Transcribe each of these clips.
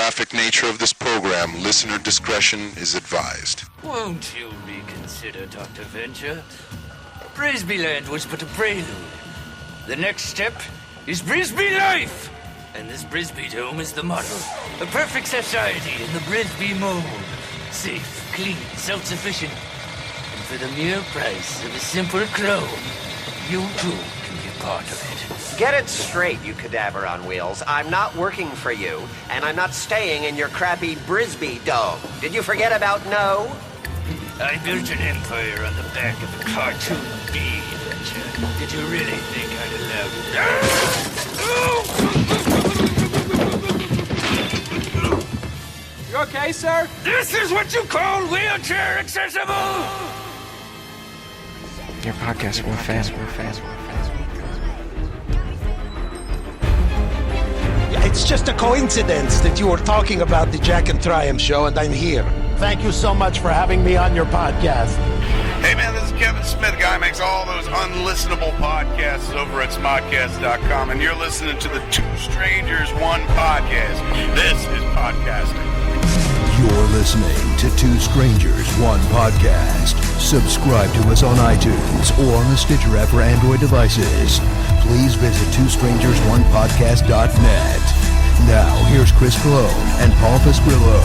graphic nature of this program, listener discretion is advised. Won't you reconsider, Dr. Venture? Brisbyland was but a prelude. The next step is Brisby life! And this Brisby dome is the model. A perfect society in the Brisby mold. Safe, clean, self-sufficient. And for the mere price of a simple clone, you too can be part of it. Get it straight, you cadaver on wheels. I'm not working for you, and I'm not staying in your crappy Brisby dome. Did you forget about No? I built an empire on the back of a cartoon bee, Venture. Did you really think I'd allow you? You okay, sir? This is what you call wheelchair accessible! Your podcast, we're fans. It's just a coincidence that you were talking about the Jack and Triumph show, and I'm here. Thank you so much for having me on your podcast. Hey man, this is Kevin Smith, guy who makes all those unlistenable podcasts over at smodcast.com, and you're listening to the Two Strangers, One Podcast. This is podcasting. You're listening to Two Strangers, One Podcast. Subscribe to us on iTunes or on the Stitcher app for Android devices. Please visit twostrangersonepodcast.net. Now, here's Chris Cologne and Paul Pasquillo.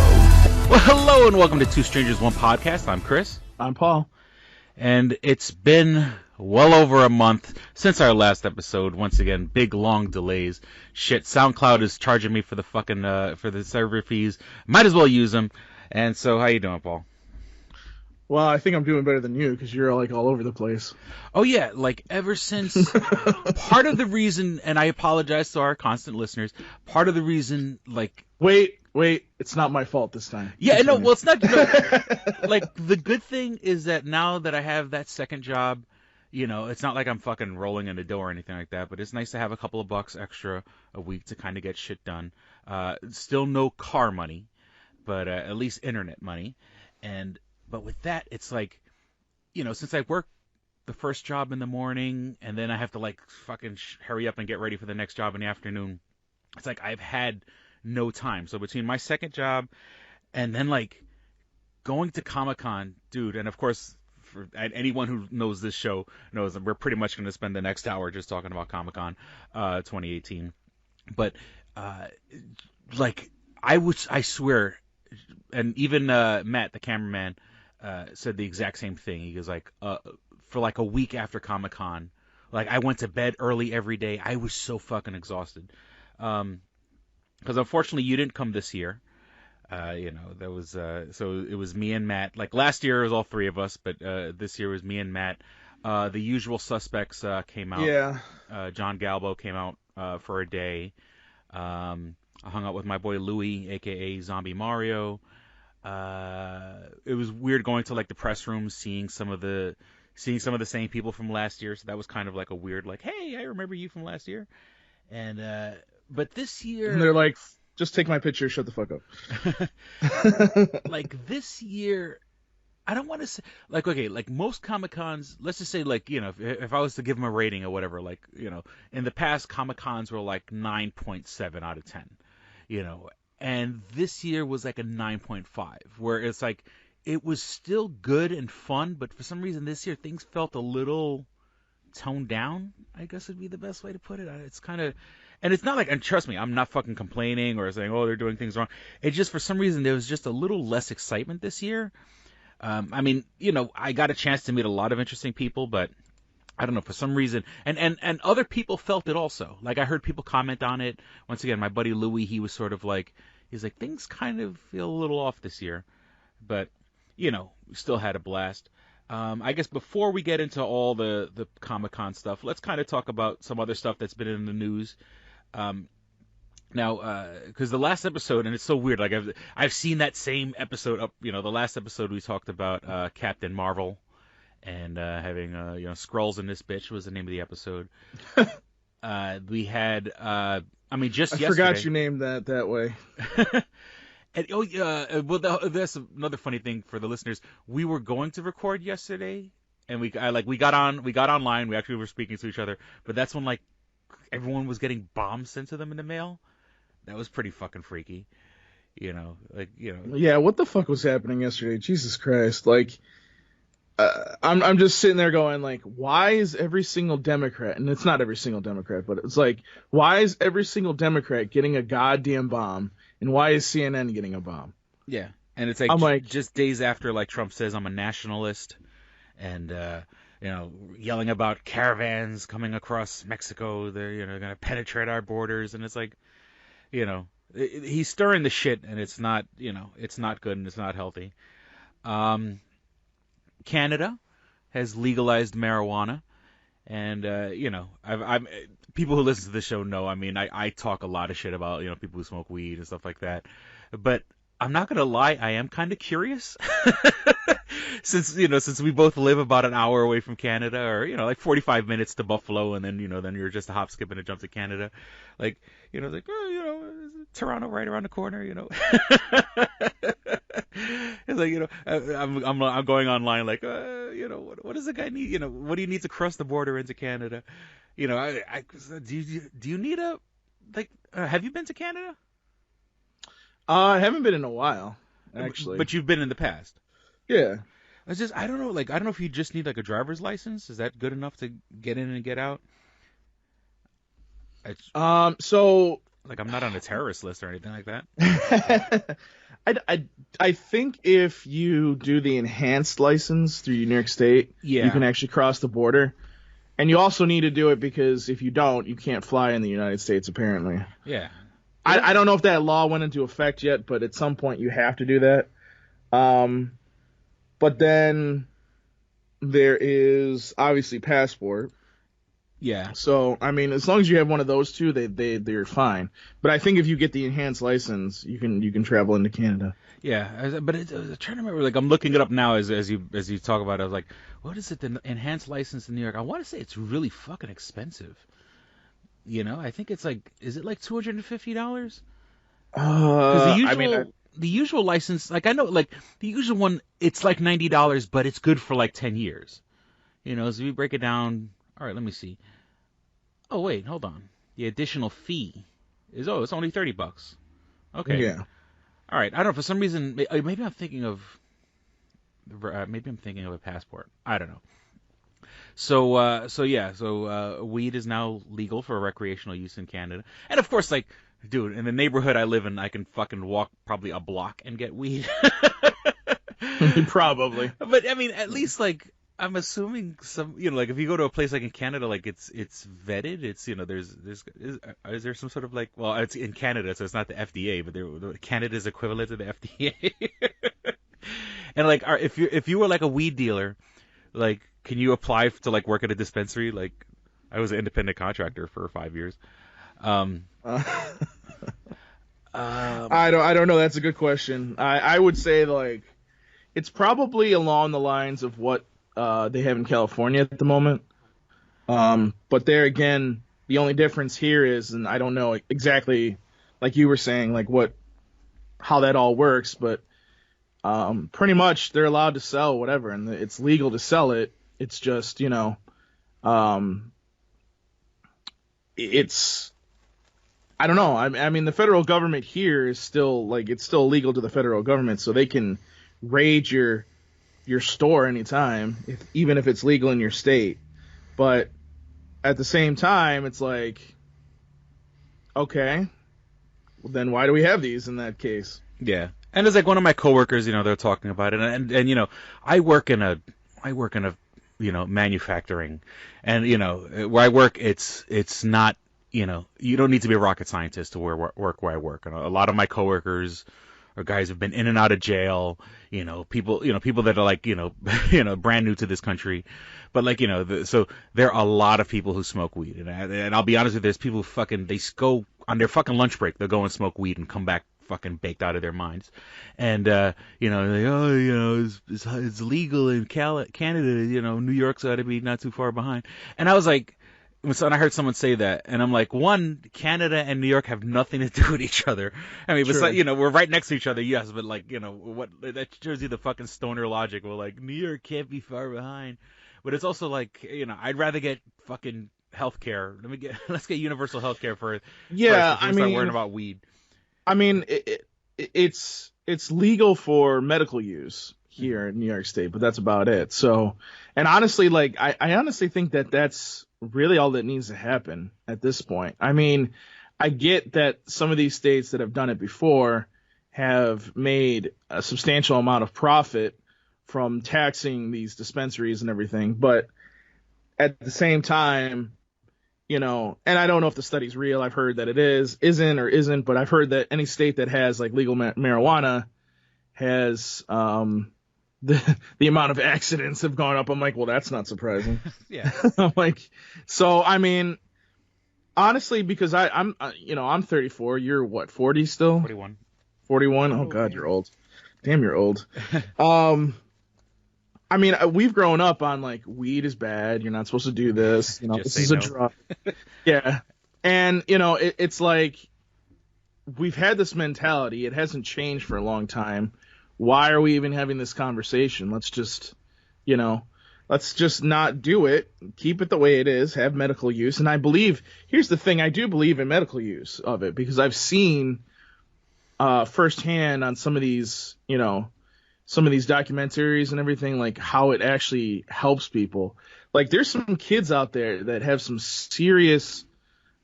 Well, hello and welcome to Two Strangers, One Podcast. I'm Chris. I'm Paul. And it's been well over a month since our last episode. Once again, big, long delays. Shit, SoundCloud is charging me for the fucking, for the server fees. Might as well use them. And so, how you doing, Paul? Well, I think I'm doing better than you because you're like all over the place. Oh yeah, like ever since part of the reason, and I apologize to our constant listeners, part of the reason, like Wait, it's not my fault this time. Yeah, no, well it's not like the good thing is that now that I have that second job, you know, it's not like I'm fucking rolling in the dough or anything like that, but it's nice to have a couple of bucks extra a week to kind of get shit done. Still no car money, but at least internet money. But with that, it's like, you know, since I work the first job in the morning and then I have to like fucking hurry up and get ready for the next job in the afternoon, it's like I've had no time. So between my second job and then like going to Comic-Con, dude, and of course, for anyone who knows this show knows that we're pretty much going to spend the next hour just talking about Comic-Con 2018. But like I swear, and even Matt, the cameraman, said the exact same thing. He was like, for like a week after Comic-Con, like I went to bed early every day. I was so fucking exhausted. Because unfortunately you didn't come this year. You know, there was, so it was me and Matt. Like last year it was all three of us, but this year it was me and Matt. The Usual Suspects came out. Yeah. John Galbo came out for a day. I hung out with my boy Louie, aka Zombie Mario. It was weird going to like the press rooms, seeing some of the same people from last year. So that was kind of like a weird, like, hey, I remember you from last year. And but this year, and they're like, just take my picture, shut the fuck up. Like this year, I don't want to say like, okay, like most Comic-Cons, let's just say like, you know, if I was to give them a rating or whatever, like, you know, in the past Comic-Cons were like 9.7 out of 10, you know. And this year was like a 9.5, where it's like, it was still good and fun, but for some reason this year things felt a little toned down, I guess would be the best way to put it. It's kind of, and it's not like, and trust me, I'm not fucking complaining or saying, oh, they're doing things wrong. It just, for some reason, there was just a little less excitement this year. I mean, you know, I got a chance to meet a lot of interesting people, but I don't know, for some reason, and other people felt it also. Like, I heard people comment on it. Once again, my buddy Louie, he was sort of like, he's like, things kind of feel a little off this year. But, you know, we still had a blast. I guess before we get into all the Comic-Con stuff, let's kind of talk about some other stuff that's been in the news. Now, because the last episode, and it's so weird, like I've seen that same episode up, you know, the last episode we talked about Captain Marvel and having, you know, Skrulls in this bitch was the name of the episode. We had, I mean, just yesterday. I forgot you named that way. And, oh yeah, well, that's another funny thing for the listeners. We were going to record yesterday, and we got online. We actually were speaking to each other, but that's when like everyone was getting bombs sent to them in the mail. That was pretty fucking freaky. Yeah, what the fuck was happening yesterday? Jesus Christ! Like, I'm just sitting there going like, why is every single Democrat, and it's not every single Democrat, but it's like, why is every single Democrat getting a goddamn bomb, and why is CNN getting a bomb? Yeah, and it's like, I'm like, just days after like Trump says I'm a nationalist, and yelling about caravans coming across Mexico, they're going to penetrate our borders, and it's like, he's stirring the shit, and it's not it's not good and it's not healthy. Canada has legalized marijuana, and I've people who listen to this show know. I mean, I talk a lot of shit about people who smoke weed and stuff like that, but I'm not gonna lie, I am kind of curious. Since we both live about an hour away from Canada, or like 45 minutes to Buffalo, and then then you're just a hop, skip, and a jump to Canada, like like Toronto right around the corner, It's like I'm going online like what does the guy need? What do you need to cross the border into Canada? Do you need a have you been to Canada? I haven't been in a while, actually. But you've been in the past. Yeah. I don't know. I don't know if you just need like a driver's license. Is that good enough to get in and get out? So like I'm not on a terrorist list or anything like that. I think if you do the enhanced license through New York State, you can actually cross the border. And you also need to do it because if you don't, you can't fly in the United States, apparently. Yeah. I don't know if that law went into effect yet, but at some point you have to do that. But then there is obviously passport. Yeah. So, I mean, as long as you have one of those two, they're fine. But I think if you get the enhanced license, you can travel into Canada. Yeah, but I'm trying to remember. Like, I'm looking it up now as you talk about it. I was like, what is it? The enhanced license in New York? I want to say it's really fucking expensive. I think it's like, is it like $250? Because the usual license, like I know, like the usual one, it's like $90, but it's good for like 10 years. So we break it down. All right, let me see. Oh wait, hold on. The additional fee is it's only $30. Okay. Yeah. All right. I don't know. For some reason, maybe I'm thinking of a passport. I don't know. So weed is now legal for recreational use in Canada, and of course, like, dude, in the neighborhood I live in, I can fucking walk probably a block and get weed. Probably. But I mean, at least like I'm assuming some, like if you go to a place like in Canada, like it's vetted. It's is there some sort of like, well, it's in Canada, so it's not the FDA, but Canada's equivalent to the FDA. And like, if you were like a weed dealer, like, can you apply to like work at a dispensary? Like, I was an independent contractor for 5 years. I don't know. That's a good question. I would say like it's probably along the lines of what they have in California at the moment. But there again, the only difference here is, and I don't know exactly, like you were saying, like how that all works, but pretty much they're allowed to sell whatever, and it's legal to sell it. It's just, it's, I don't know. I mean, the federal government here is still, like, it's still legal to the federal government, so they can raid your store anytime, even if it's legal in your state. But at the same time, it's like, okay, well, then why do we have these in that case? Yeah. And it's like one of my coworkers, they're talking about it, and I work in a manufacturing, and where I work, it's not, you don't need to be a rocket scientist to work where I work. And a lot of my coworkers are guys who've been in and out of jail, people that are like, brand new to this country, but like, so there are a lot of people who smoke weed, and I'll be honest with you, there's people who they go on their fucking lunch break, they'll go and smoke weed and come back fucking baked out of their minds. And they're like, it's legal in Canada, New York's got to be not too far behind. And I was like, so I heard someone say that, and I'm like, one, Canada and New York have nothing to do with each other. I mean, besides, we're right next to each other, yes, but like, what, that shows you the fucking stoner logic. Well, like, New York can't be far behind. But it's also like, I'd rather get fucking healthcare. Let's get universal healthcare first. Yeah, I mean, start worrying about weed. I mean, it's legal for medical use here in New York State, but that's about it. So, and honestly, like I honestly think that that's really all that needs to happen at this point. I mean, I get that some of these states that have done it before have made a substantial amount of profit from taxing these dispensaries and everything, but at the same time, you know, and I don't know if the study's real. I've heard that it isn't or isn't, but I've heard that any state that has like legal marijuana has the amount of accidents have gone up. I'm like, well, that's not surprising. Yeah. I'm like, so I mean, honestly, because I'm 34. You're what, 40 still? 41. 41. Oh God, you're old. Damn, you're old. I mean, we've grown up on like weed is bad. You're not supposed to do this. You know, Just this is say a no. drug. Yeah, and you know, it's like we've had this mentality. It hasn't changed for a long time. Why are we even having this conversation? Let's just not do it. Keep it the way it is. Have medical use. And I believe, here's the thing, I do believe in medical use of it because I've seen firsthand on some of these documentaries and everything, like how it actually helps people. Like there's some kids out there that have some serious,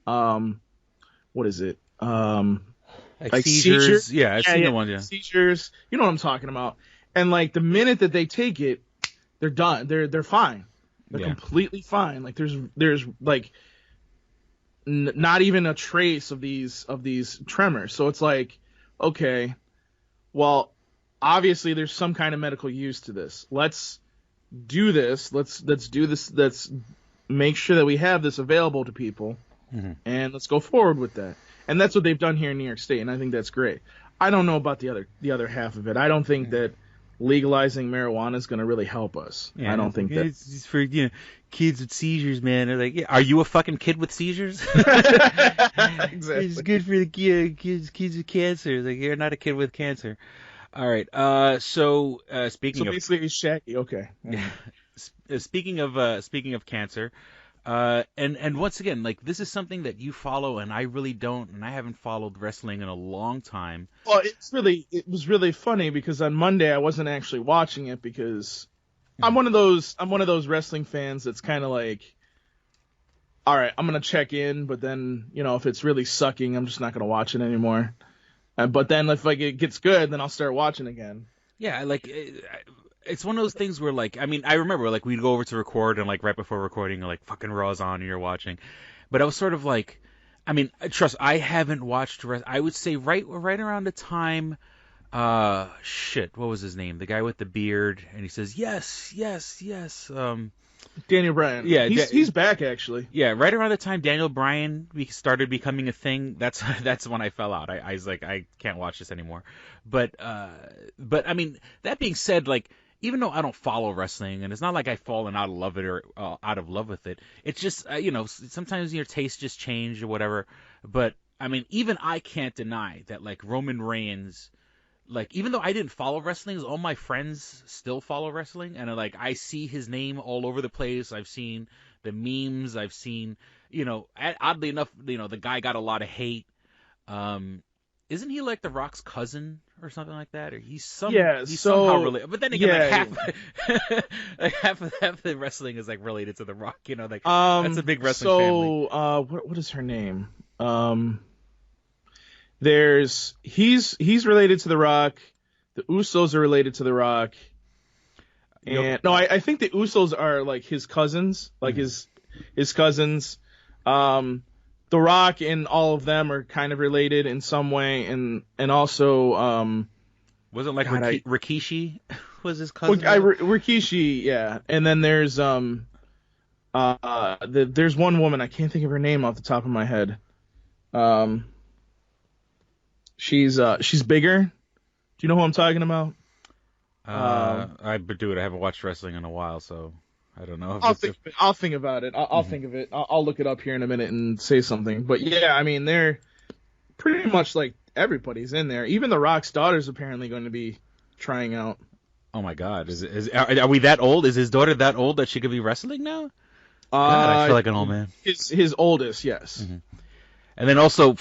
what is it? Like seizures. Yeah, I've seen the one. Yeah, seizures. You know what I'm talking about. And like the minute that they take it, they're done. They're fine. They're completely fine. Like there's like not even a trace of these tremors. So it's like, okay, well, obviously there's some kind of medical use to this. Let's do this. Let's do this. Let's make sure that we have this available to people, and let's go forward with that. And that's what they've done here in New York State, and I think that's great. I don't know about the other half of it. I don't think that legalizing marijuana is going to really help us. Yeah, I don't think that. It's just for kids with seizures, man. They're like, yeah, are you a fucking kid with seizures? Exactly. It's good for the kids with cancer. It's like, you're not a kid with cancer. All right. So basically he's Shaggy. Okay. Speaking of cancer. And once again, like this is something that you follow, and I really don't, and I haven't followed wrestling in a long time. Well, it was really funny because on Monday I wasn't actually watching it because I'm one of those wrestling fans that's kind of like, all right, I'm gonna check in, but then if it's really sucking, I'm just not gonna watch it anymore. But then if like it gets good, then I'll start watching again. Yeah, like. It's one of those things where, like, I mean, I remember, like, we'd go over to record, and, like, right before recording, like, fucking Raw's on, and you're watching. But I was sort of like, I mean, trust, I haven't watched, I would say right around the time, what was his name? The guy with the beard, and he says, yes, Daniel Bryan. Yeah, he's back, actually. Yeah, right around the time Daniel Bryan started becoming a thing, that's when I fell out. I was like, I can't watch this anymore. But I mean, that being said, like, even though I don't follow wrestling, and it's not like I've fallen out of love with it, it's just sometimes your tastes just change or whatever. But I mean, even I can't deny that, like, Roman Reigns, like, even though I didn't follow wrestling, all my friends still follow wrestling, and like I see his name all over the place. I've seen the memes. I've seen, oddly enough, the guy got a lot of hate. Isn't he like The Rock's cousin or something like that? Or he's somehow related. But then again, like half of the wrestling is like related to The Rock. Like that's a big wrestling family. So what is her name? He's related to The Rock. The Usos are related to The Rock. And no, I think the Usos are like his cousins, like his cousins. The Rock and all of them are kind of related in some way, and also wasn't like Rikishi was his cousin? Rikishi, yeah. And then there's there's one woman, I can't think of her name off the top of my head. She's bigger. Do you know who I'm talking about? I haven't watched wrestling in a while, so I don't know. I'll think about it. I'll think of it. I'll look it up here in a minute and say something. But yeah, I mean, they're pretty much like everybody's in there. Even The Rock's daughter's apparently going to be trying out. Oh my God! Are we that old? Is his daughter that old that she could be wrestling now? God, I feel like an old man. His oldest, yes. Mm-hmm. And then also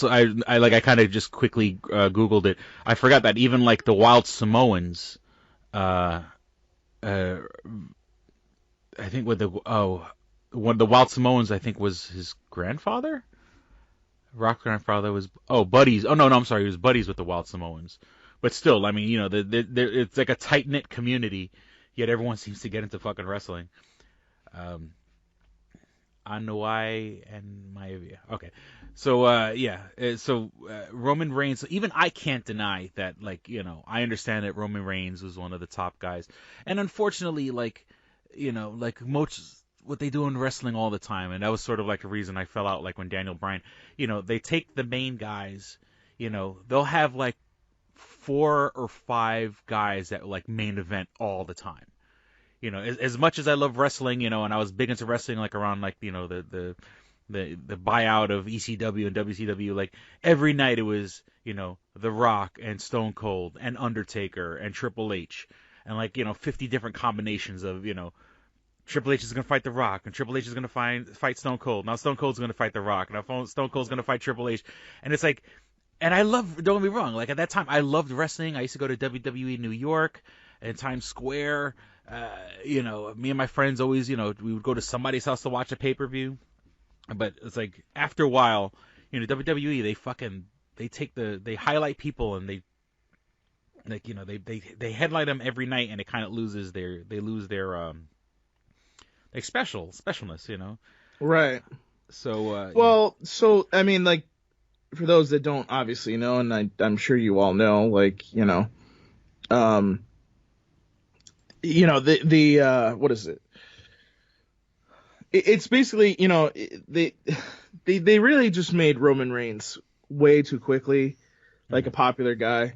I kind of just quickly Googled it. I forgot that even like the Wild Samoans, I think the Wild Samoans I think was his grandfather. Rock's grandfather was buddies. Oh no, I'm sorry, he was buddies with the Wild Samoans. But still, I mean, it's like a tight knit community. Yet everyone seems to get into fucking wrestling. Anuai and Maivia. Okay. So, Roman Reigns, even I can't deny that, like, I understand that Roman Reigns was one of the top guys. And unfortunately, like, most, what they do in wrestling all the time, and that was sort of like a reason I fell out, like when Daniel Bryan, they take the main guys, they'll have like 4 or 5 guys that like main event all the time. As much as I love wrestling, and I was big into wrestling, like around like, the buyout of ECW and WCW, like every night it was, The Rock and Stone Cold and Undertaker and Triple H and like, 50 different combinations of, Triple H is going to fight The Rock and Triple H is going to fight Stone Cold. Now Stone Cold's going to fight The Rock. Now Stone Cold's going to fight Triple H. And it's like, and I love, don't get me wrong, like at that time I loved wrestling. I used to go to WWE New York and Times Square. Me and my friends always, we would go to somebody's house to watch a pay-per-view. But it's like, after a while, WWE, they highlight people and they headline them every night, and it kind of loses their specialness, Right. So, I mean, like, for those that don't obviously know, and I'm sure you all know, like, what is it? It's basically, they really just made Roman Reigns way too quickly, like a popular guy.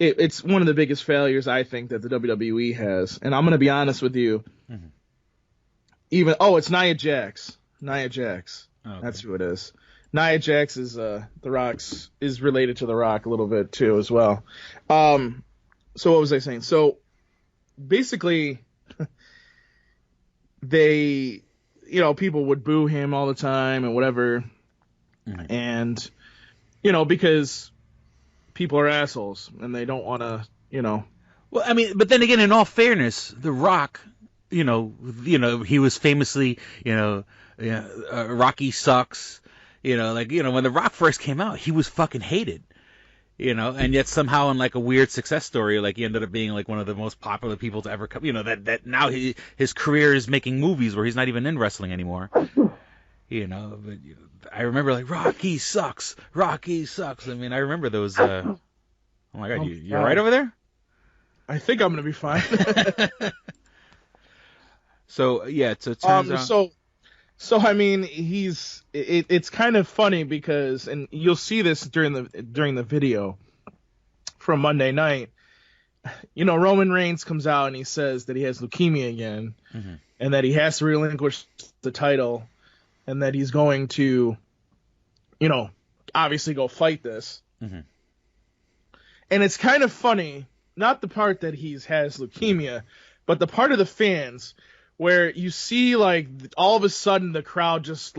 It's one of the biggest failures, I think, that the WWE has. And I'm going to be honest with you. Mm-hmm. It's Nia Jax. Nia Jax. Oh, okay. That's who it is. Nia Jax is is related to The Rock a little bit too as well. So what was I saying? So basically, they, people would boo him all the time and whatever. Mm-hmm. And, because people are assholes and they don't want to, Well, I mean, but then again, in all fairness, The Rock, he was famously, Rocky sucks. When The Rock first came out, he was fucking hated. And yet somehow in like a weird success story, like he ended up being like one of the most popular people to ever come, that now his career is making movies where he's not even in wrestling anymore. But I remember like Rocky sucks. I mean, I remember those, oh my God, you're right over there? I think I'm going to be fine. So yeah, it turns out. So I mean, it's kind of funny because, and you'll see this during the video from Monday night. Roman Reigns comes out and he says that he has leukemia again, mm-hmm. and that he has to relinquish the title, and that he's going to, obviously go fight this. Mm-hmm. And it's kind of funny, not the part that he has leukemia, but the part of the fans where you see, like, all of a sudden the crowd just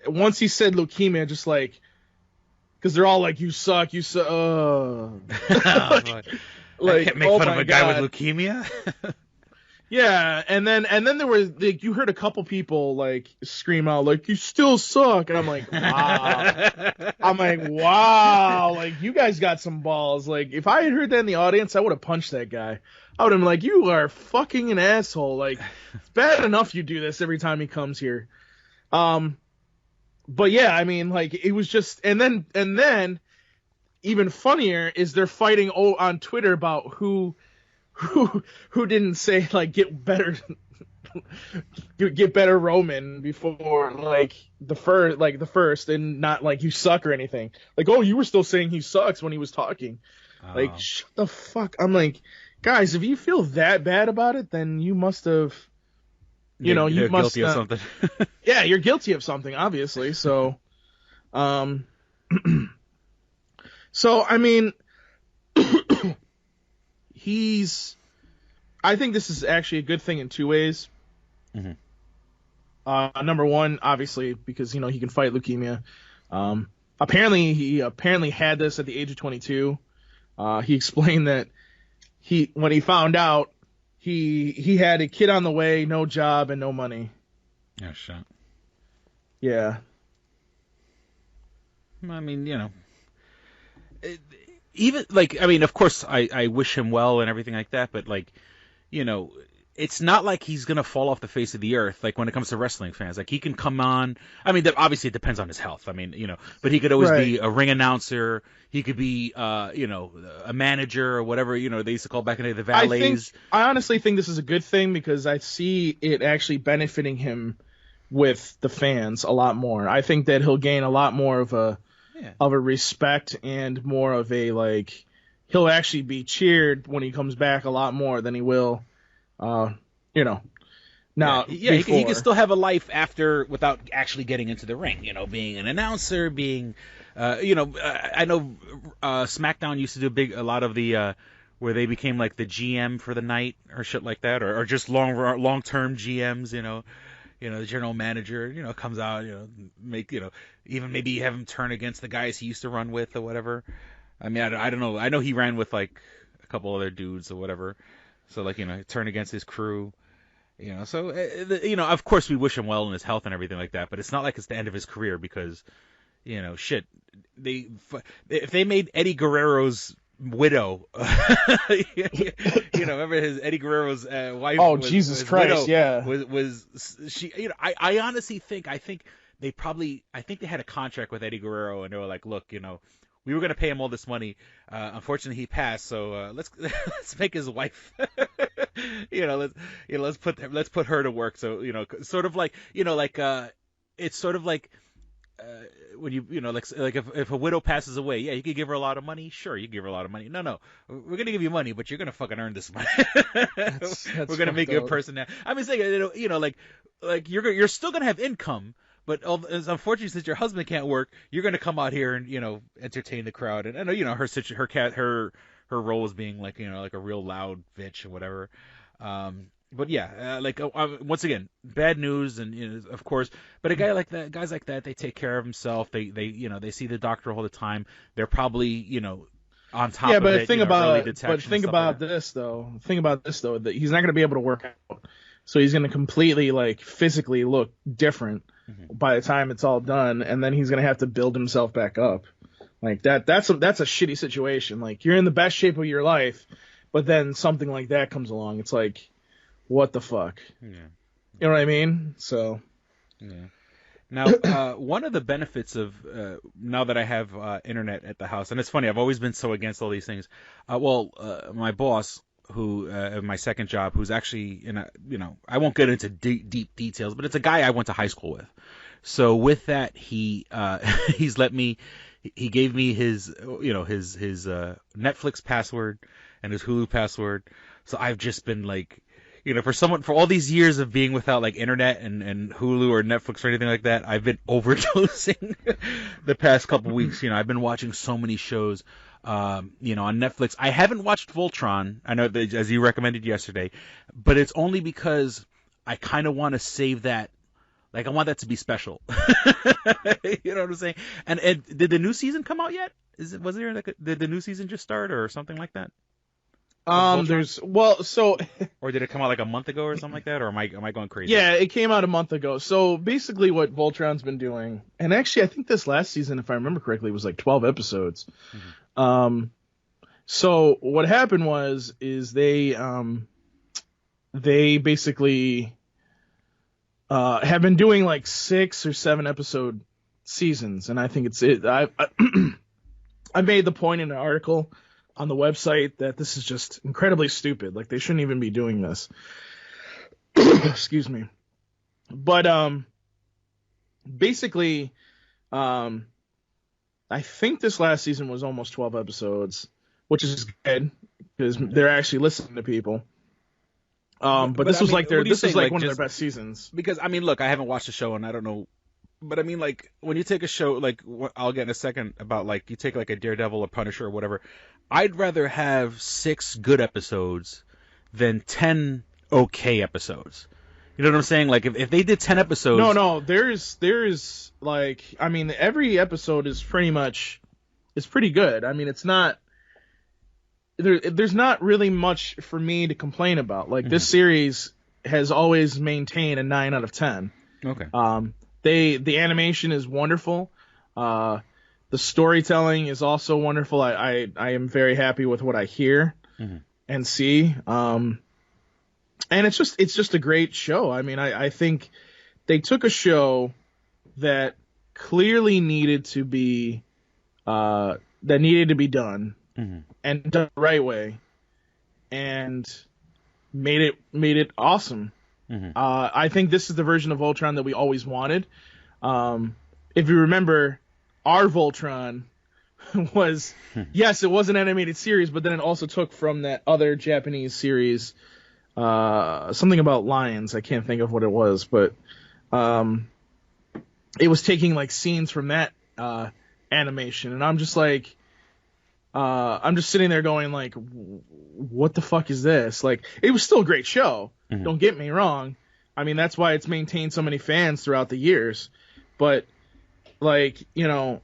once he said leukemia, just like, because they're all like, you suck. I can't make fun of a guy with leukemia. Yeah, and then there was, like, you heard a couple people like scream out like, you still suck, and I'm like, wow. Like, you guys got some balls. Like, if I had heard that in the audience, I would have punched that guy. I would have been like, you are fucking an asshole. Like, it's bad enough you do this every time he comes here. But yeah, I mean, like, it was just, and then even funnier is they're fighting on Twitter about who didn't say, like, get better Roman before, like, the first, and not like you suck or anything. Like, oh, you were still saying he sucks when he was talking. Oh. Like, shut the fuck. I'm like, guys, if you feel that bad about it, then you must have, you must guilty of something. Yeah, you're guilty of something, obviously. So, so I mean, I think this is actually a good thing in two ways. Mm-hmm. Number one, obviously, because he can fight leukemia. Apparently he had this at the age of 22. He explained that when he found out, he had a kid on the way, no job and no money. Yeah, shit. Yeah. I mean, even like, I mean, of course, I wish him well and everything like that, but like, it's not like he's gonna fall off the face of the earth. Like when it comes to wrestling fans, like he can come on. I mean, obviously it depends on his health. I mean, but he could always be a ring announcer. He could be, a manager or whatever. They used to call back in the day the valets. I honestly think this is a good thing because I see it actually benefiting him with the fans a lot more. I think that he'll gain a lot more of a respect and more of a like. He'll actually be cheered when he comes back a lot more than he will. Now, he can still have a life after without actually getting into the ring. Being an announcer, being, I know SmackDown used to do a lot of the where they became like the GM for the night or shit like that, or just long term GMs. The general manager, comes out, make, even maybe have him turn against the guys he used to run with or whatever. I mean, I don't know. I know he ran with like a couple other dudes or whatever. So like, turn against his crew, so, of course we wish him well in his health and everything like that, but it's not like it's the end of his career because, shit, if they made Eddie Guerrero's widow, remember Eddie Guerrero's wife? Oh, Jesus Christ. Widow, yeah. Was she, I honestly think, they had a contract with Eddie Guerrero and they were like, look, we were going to pay him all this money. Unfortunately, he passed. So let's make his wife. Let's put her to work. So sort of like it's sort of like when like if a widow passes away, yeah, you could give her a lot of money. Sure, you give her a lot of money. No, we're gonna give you money, but you're gonna fucking earn this money. That's we're gonna make you a person now. I mean, saying like you're still gonna have income. But unfortunately, since your husband can't work, you're going to come out here and entertain the crowd. And I know her role is being like like a real loud bitch or whatever. But yeah, once again, bad news and of course. But guys like that, they take care of themselves. They see the doctor all the time. They're probably on top of it. Think about this though, that he's not going to be able to work out. So he's going to completely like physically look different by the time it's all done, and then he's going to have to build himself back up. Like that's a shitty situation. Like you're in the best shape of your life, but then something like that comes along. It's like, what the fuck? Yeah. You know what I mean? So. Yeah. Now, one of the benefits of now that I have internet at the house, and it's funny, I've always been so against all these things. My boss, who my second job, who's actually I won't get into deep details, but it's a guy I went to high school with. So with that, he gave me his his Netflix password and his Hulu password. So I've just been like, for all these years of being without like internet and Hulu or Netflix or anything like that, I've been overdosing the past couple weeks. I've been watching so many shows. On Netflix. I haven't watched Voltron. I know that, as you recommended yesterday, but it's only because I kind of want to save that. Like, I want that to be special. You know what I'm saying? And did the new season come out yet? Was there like did the new season just start or something like that? Or did it come out like a month ago or something like that? Or am I going crazy? Yeah, it came out a month ago. So basically what Voltron's been doing, and actually I think this last season, if I remember correctly, was like 12 episodes. Mm-hmm. So what happened is they basically have been doing like 6 or 7 episode seasons, and I think I made the point in an article on the website that this is just incredibly stupid. Like, they shouldn't even be doing this. Excuse me. But basically, I think this last season was almost 12 episodes, which is good because they're actually listening to people. But this was like one of their best seasons. Because I mean, look, I haven't watched the show and I don't know. But I mean, like, when you take a show, like, I'll get in a second about, like, you take, like, a Daredevil or Punisher or whatever, I'd rather have 6 good episodes than 10 okay episodes. You know what I'm saying? Like if they did 10 episodes. No, there's like, I mean, every episode is pretty good. I mean, it's not there's not really much for me to complain about. Like this series has always maintained a 9 out of 10. Okay. The animation is wonderful. The storytelling is also wonderful. I am very happy with what I hear and see. And it's just a great show. I mean, I think they took a show that clearly needed to be done and done the right way and made it awesome. I think this is the version of Voltron that we always wanted. If you remember, our Voltron was, yes, it was an animated series, but then it also took from that other Japanese series, something about lions. I can't think of what it was, but it was taking like scenes from that animation, and I'm just like, I'm just sitting there going like, what the fuck is this? Like, it was still a great show. Don't get me wrong. I mean, that's why it's maintained so many fans throughout the years. But, like, you know,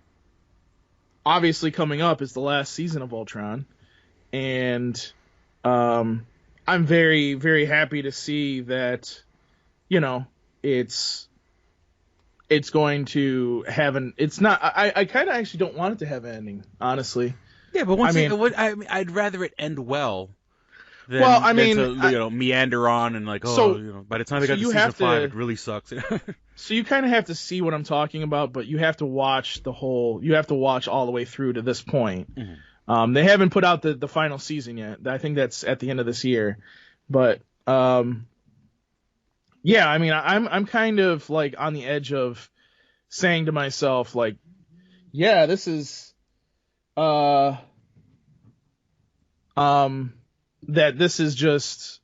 obviously coming up is the last season of Voltron. And I'm very, very happy to see that, you know, it's going to have it's not, I kind of actually don't want it to have an ending, honestly. Yeah, but I'd rather it end well. Than, to meander on and like, by the time they got to season 5, it really sucks. So you kind of have to see what I'm talking about, but you have to watch all the way through to this point. They haven't put out the final season yet. I think that's at the end of this year. But, yeah, I mean, I'm kind of like on the edge of saying to myself, like, yeah, this is, that this is just,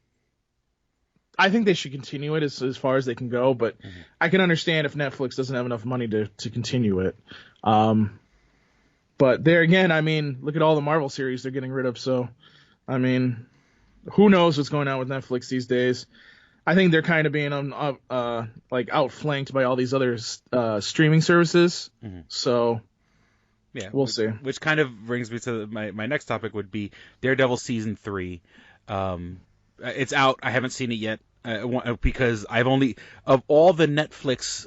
I think they should continue it as far as they can go, but I can understand if Netflix doesn't have enough money to continue it. But there again, I mean, look at all the Marvel series they're getting rid of, so, I mean, who knows what's going on with Netflix these days. I think they're kind of being outflanked by all these other streaming services, so... Yeah, we'll see. Which kind of brings me to my next topic would be Daredevil season 3. It's out. I haven't seen it yet because I've only, of all the Netflix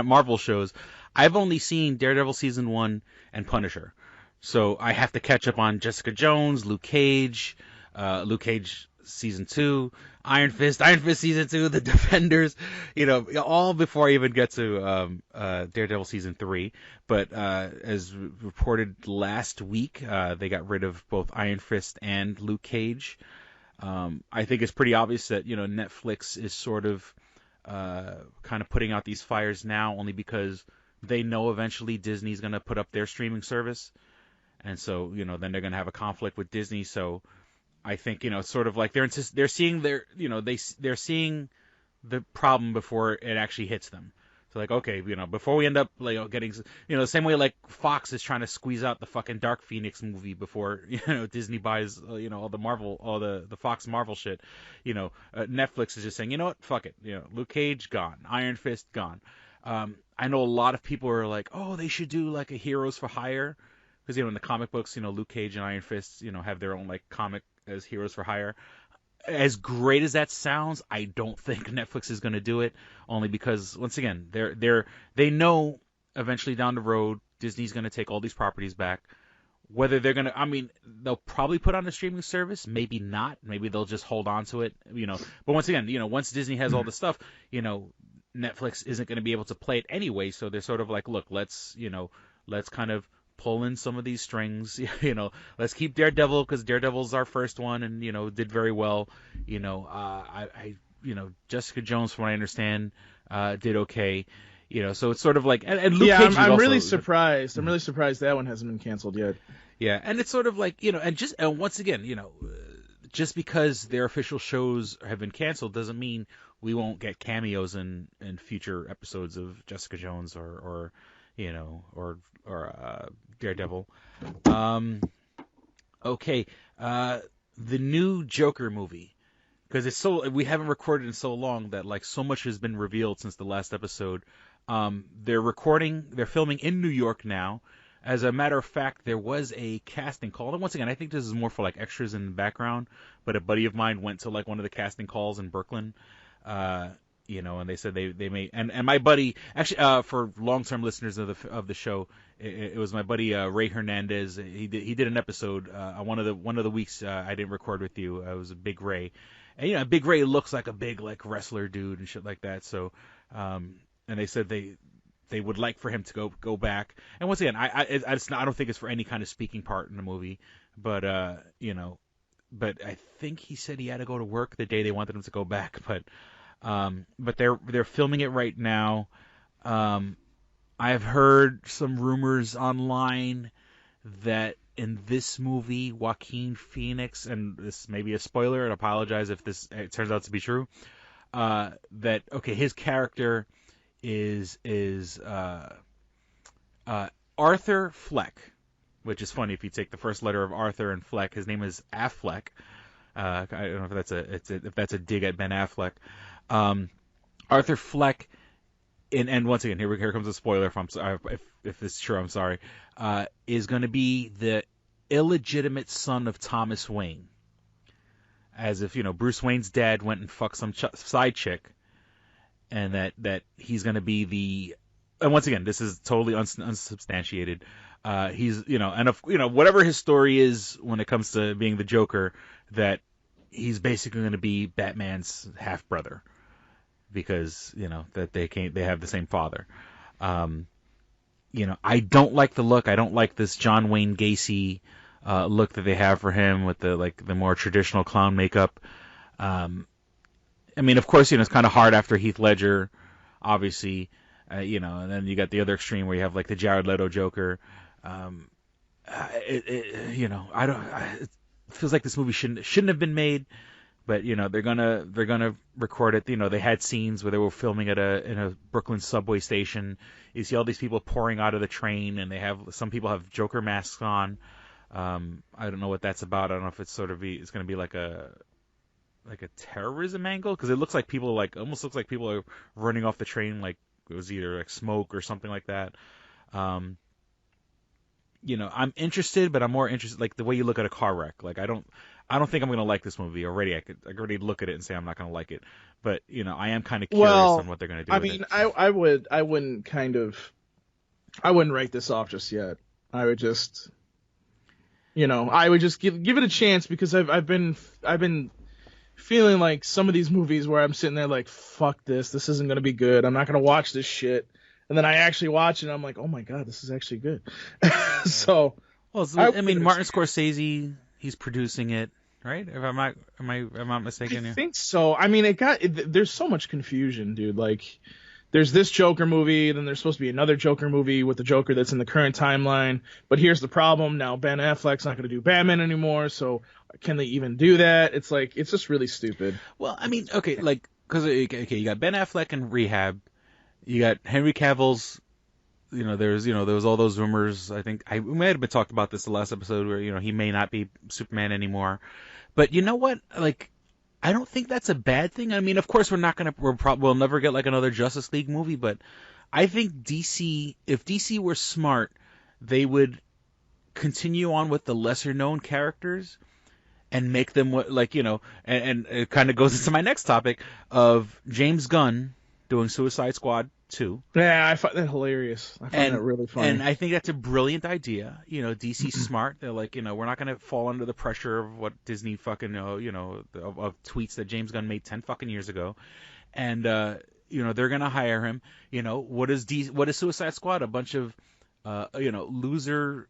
Marvel shows, I've only seen Daredevil season 1 and Punisher. So I have to catch up on Jessica Jones, Luke Cage season 2, Iron Fist season 2, The Defenders, all before I even get to Daredevil season 3. But as reported last week, they got rid of both Iron Fist and Luke Cage. I think it's pretty obvious that Netflix is sort of kind of putting out these fires now only because they know eventually Disney's going to put up their streaming service, and so then they're going to have a conflict with Disney. So I think it's sort of like they're seeing they're seeing the problem before it actually hits them. So like, okay, before we end up like getting the same way like Fox is trying to squeeze out the fucking Dark Phoenix movie before Disney buys all the Marvel, all the Fox Marvel shit. Netflix is just saying, you know what, fuck it. Luke Cage gone, Iron Fist gone. I know a lot of people are like, oh, they should do like a Heroes for Hire because in the comic books, Luke Cage and Iron Fist have their own like comic as Heroes for Hire. As great as that sounds, I don't think Netflix is going to do it, only because once again, they know eventually down the road Disney's going to take all these properties back. Whether they're going to, they'll probably put on a streaming service, maybe not, maybe they'll just hold on to it, But once again, once Disney has all the stuff, Netflix isn't going to be able to play it anyway, so they're sort of like, look, let's kind of pull in some of these strings, let's keep Daredevil because Daredevil's our first one and did very well. Jessica Jones, from what I understand, did okay. So it's sort of like and Luke Cage I'm really surprised. I'm really surprised that one hasn't been canceled yet. Yeah, and it's sort of like and once again, just because their official shows have been canceled doesn't mean we won't get cameos in future episodes of Jessica Jones or Daredevil. Okay, the new Joker movie because we haven't recorded in so long that like so much has been revealed since the last episode. They're filming in New York now. As a matter of fact, there was a casting call. And once again, I think this is more for like extras in the background, but a buddy of mine went to like one of the casting calls in Brooklyn. And they said they may, and my buddy, actually, for long-term listeners of the show, it was my buddy, Ray Hernandez. He did an episode, one of the weeks, I didn't record with you. It was a Big Ray. And, Big Ray looks like a big, like, wrestler dude and shit like that. So, and they said they would like for him to go back. And once again, I don't think it's for any kind of speaking part in the movie, but, but I think he said he had to go to work the day they wanted him to go back, but they're filming it right now. I've heard some rumors online that in this movie, Joaquin Phoenix, and this may be a spoiler, and I apologize if it turns out to be true, his character is Arthur Fleck, which is funny if you take the first letter of Arthur and Fleck. His name is Affleck. I don't know if that's a dig at Ben Affleck. Arthur Fleck, and once again, here comes a spoiler. If I'm sorry, if this is true, I'm sorry. Is going to be the illegitimate son of Thomas Wayne, as if Bruce Wayne's dad went and fucked some side chick, and that he's going to be the. And once again, this is totally unsubstantiated. He's whatever his story is when it comes to being the Joker, that he's basically going to be Batman's half brother. Because that they have the same father. I don't like the look. I don't like this John Wayne Gacy look that they have for him with the more traditional clown makeup. Of course, it's kind of hard after Heath Ledger, obviously, and then you got the other extreme where you have like the Jared Leto Joker. It feels like this movie shouldn't have been made. But they're gonna record it. They had scenes where they were filming in a Brooklyn subway station. You see all these people pouring out of the train, and some people have Joker masks on. I don't know what that's about. I don't know if it's it's going to be like a terrorism angle, because it looks like people almost looks like people are running off the train, like it was either like smoke or something like that. I'm interested, but I'm more interested like the way you look at a car wreck. Like I don't think I'm going to like this movie already. I could already look at it and say I'm not going to like it. But, I am kind of curious on what they're going to do with it. I wouldn't write this off just yet. I would just, give it a chance, because I've been feeling like some of these movies where I'm sitting there like, fuck this isn't going to be good. I'm not going to watch this shit. And then I actually watch it and I'm like, oh my God, this is actually good. So, Martin Scorsese, he's producing it. Right? If am I not mistaken? I think so. There's so much confusion, dude. Like, there's this Joker movie, then there's supposed to be another Joker movie with the Joker that's in the current timeline. But here's the problem: now Ben Affleck's not going to do Batman anymore. So can they even do that? It's like it's just really stupid. Well, because you got Ben Affleck in rehab, you got Henry Cavill's. There was all those rumors. I think we might have been talked about this the last episode where he may not be Superman anymore. But you know what? Like, I don't think that's a bad thing. Of course we'll never get like another Justice League movie, but I think if DC were smart, they would continue on with the lesser known characters and make them and it kind of goes into my next topic of James Gunn doing Suicide Squad 2. Yeah, I find that hilarious. I find that really funny. And I think that's a brilliant idea. DC's smart. They're like, we're not going to fall under the pressure of what Disney fucking, of tweets that James Gunn made 10 fucking years ago. And, they're going to hire him. What is Suicide Squad? A bunch of, loser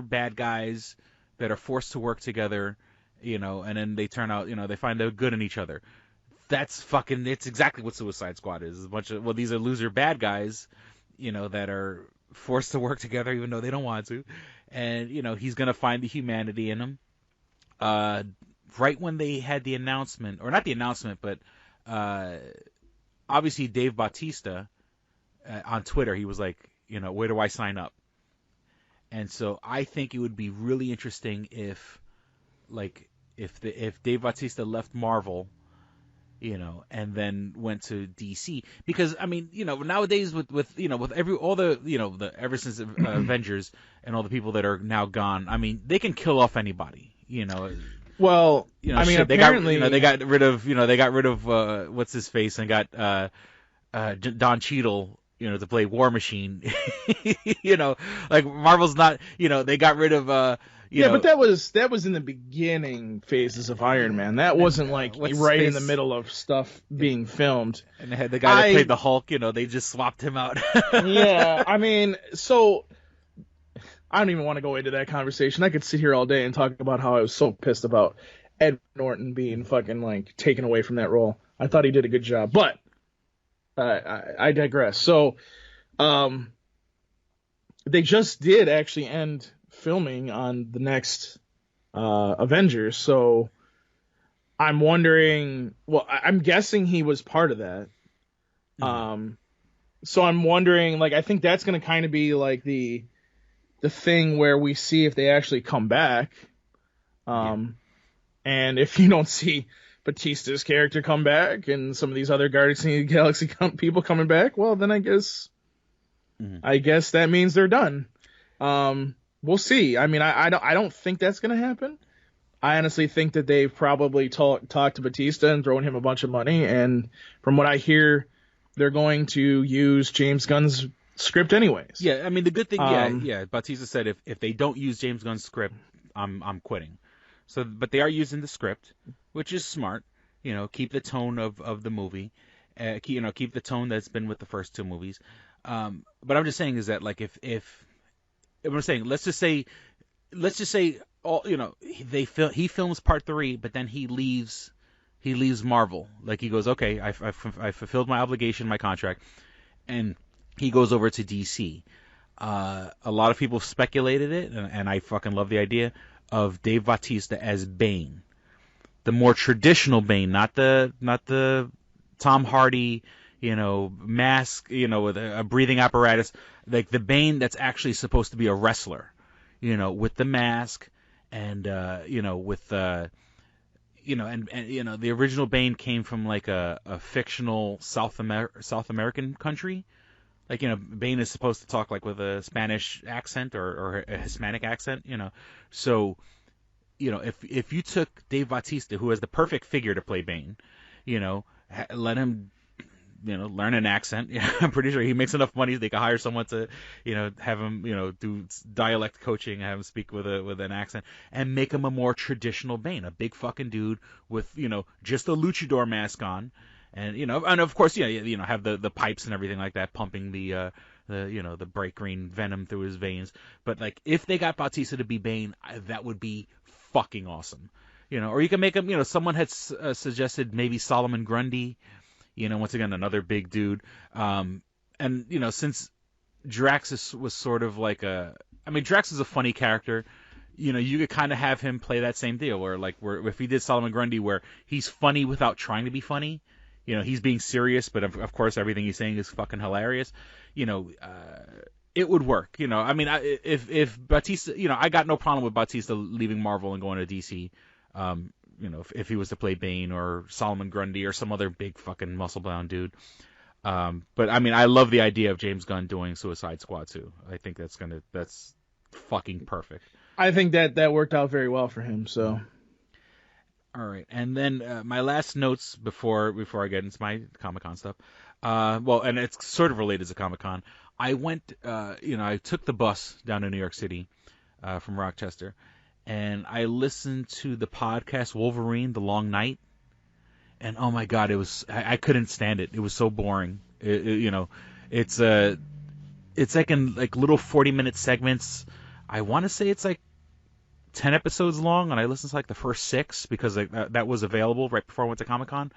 bad guys that are forced to work together, and then they turn out, they find the good in each other. It's exactly what Suicide Squad is. A bunch of, these are loser bad guys, that are forced to work together even though they don't want to. And, he's going to find the humanity in them. Right when they had the announcement, or not the announcement, but obviously Dave Bautista on Twitter, he was like, where do I sign up? And so I think it would be really interesting if, if Dave Bautista left Marvel, and then went to DC, because I mean, nowadays with ever since Avengers and all the people that are now gone, I mean, they can kill off anybody, Well, I mean, apparently they got rid of what's his face and got Don Cheadle, to play War Machine. Like Marvel's not, they got rid of but that was in the beginning phases of Iron Man. That wasn't like right in the middle of stuff being filmed. And they had the guy that played the Hulk, they just swapped him out. Yeah, I mean, so I don't even want to go into that conversation. I could sit here all day and talk about how I was so pissed about Ed Norton being fucking like taken away from that role. I thought he did a good job, but I digress. So, they just did actually end filming on the next Avengers, so I'm wondering. Well, I'm guessing he was part of that. So I'm wondering, like, I think that's going to kind of be like the thing where we see if they actually come back. And if you don't see Bautista's character come back and some of these other Guardians of the Galaxy people coming back, well, then I guess that means they're done. We'll see. I mean, I don't think that's going to happen. I honestly think that they've probably talked to Bautista and thrown him a bunch of money, and from what I hear, they're going to use James Gunn's script anyways. Yeah, I mean, the good thing, Bautista said if they don't use James Gunn's script, I'm quitting. So, but they are using the script, which is smart. Keep the tone of the movie, keep the tone that's been with the first two movies. But I'm just saying is that, like, if I'm saying, let's just say all, he films part 3, but then he leaves Marvel. Like, he goes, okay, I fulfilled my obligation, my contract, and he goes over to DC. A lot of people speculated it, and I fucking love the idea of Dave Bautista as Bain, the more traditional Bain, not the Tom Hardy, mask, with a breathing apparatus, like the Bain that's actually supposed to be a wrestler, with the mask and with the original Bain came from like a fictional South American country. Like, Bain is supposed to talk like with a Spanish accent or a Hispanic accent, So, if you took Dave Bautista, who has the perfect figure to play Bain, let him, learn an accent. I'm pretty sure he makes enough money they can hire someone to, have him, do dialect coaching, have him speak with an accent, and make him a more traditional Bain, a big fucking dude with, just a luchador mask on. And and of course, have the pipes and everything like that, pumping the bright green venom through his veins. But like, if they got Bautista to be Bane, that would be fucking awesome. Or you can make him. Someone had suggested maybe Solomon Grundy. Once again, another big dude. And since Drax was sort of like Drax is a funny character. You could kind of have him play that same deal, where if he did Solomon Grundy, where he's funny without trying to be funny. He's being serious, but of course everything he's saying is fucking hilarious. It would work. If Bautista, I got no problem with Bautista leaving Marvel and going to DC. If he was to play Bane or Solomon Grundy or some other big fucking muscle-bound dude. But I love the idea of James Gunn doing Suicide Squad 2. I think that's fucking perfect. I think that worked out very well for him. So. All right, and then my last notes before I get into my Comic-Con stuff. And it's sort of related to Comic-Con. I went, I took the bus down to New York City from Rochester, and I listened to the podcast Wolverine: The Long Night, and oh my god, I couldn't stand it. It was so boring. It's like in like little 40-minute segments. I want to say it's like 10 episodes long, and I listened to like the first 6 because that was available right before I went to Comic-Con,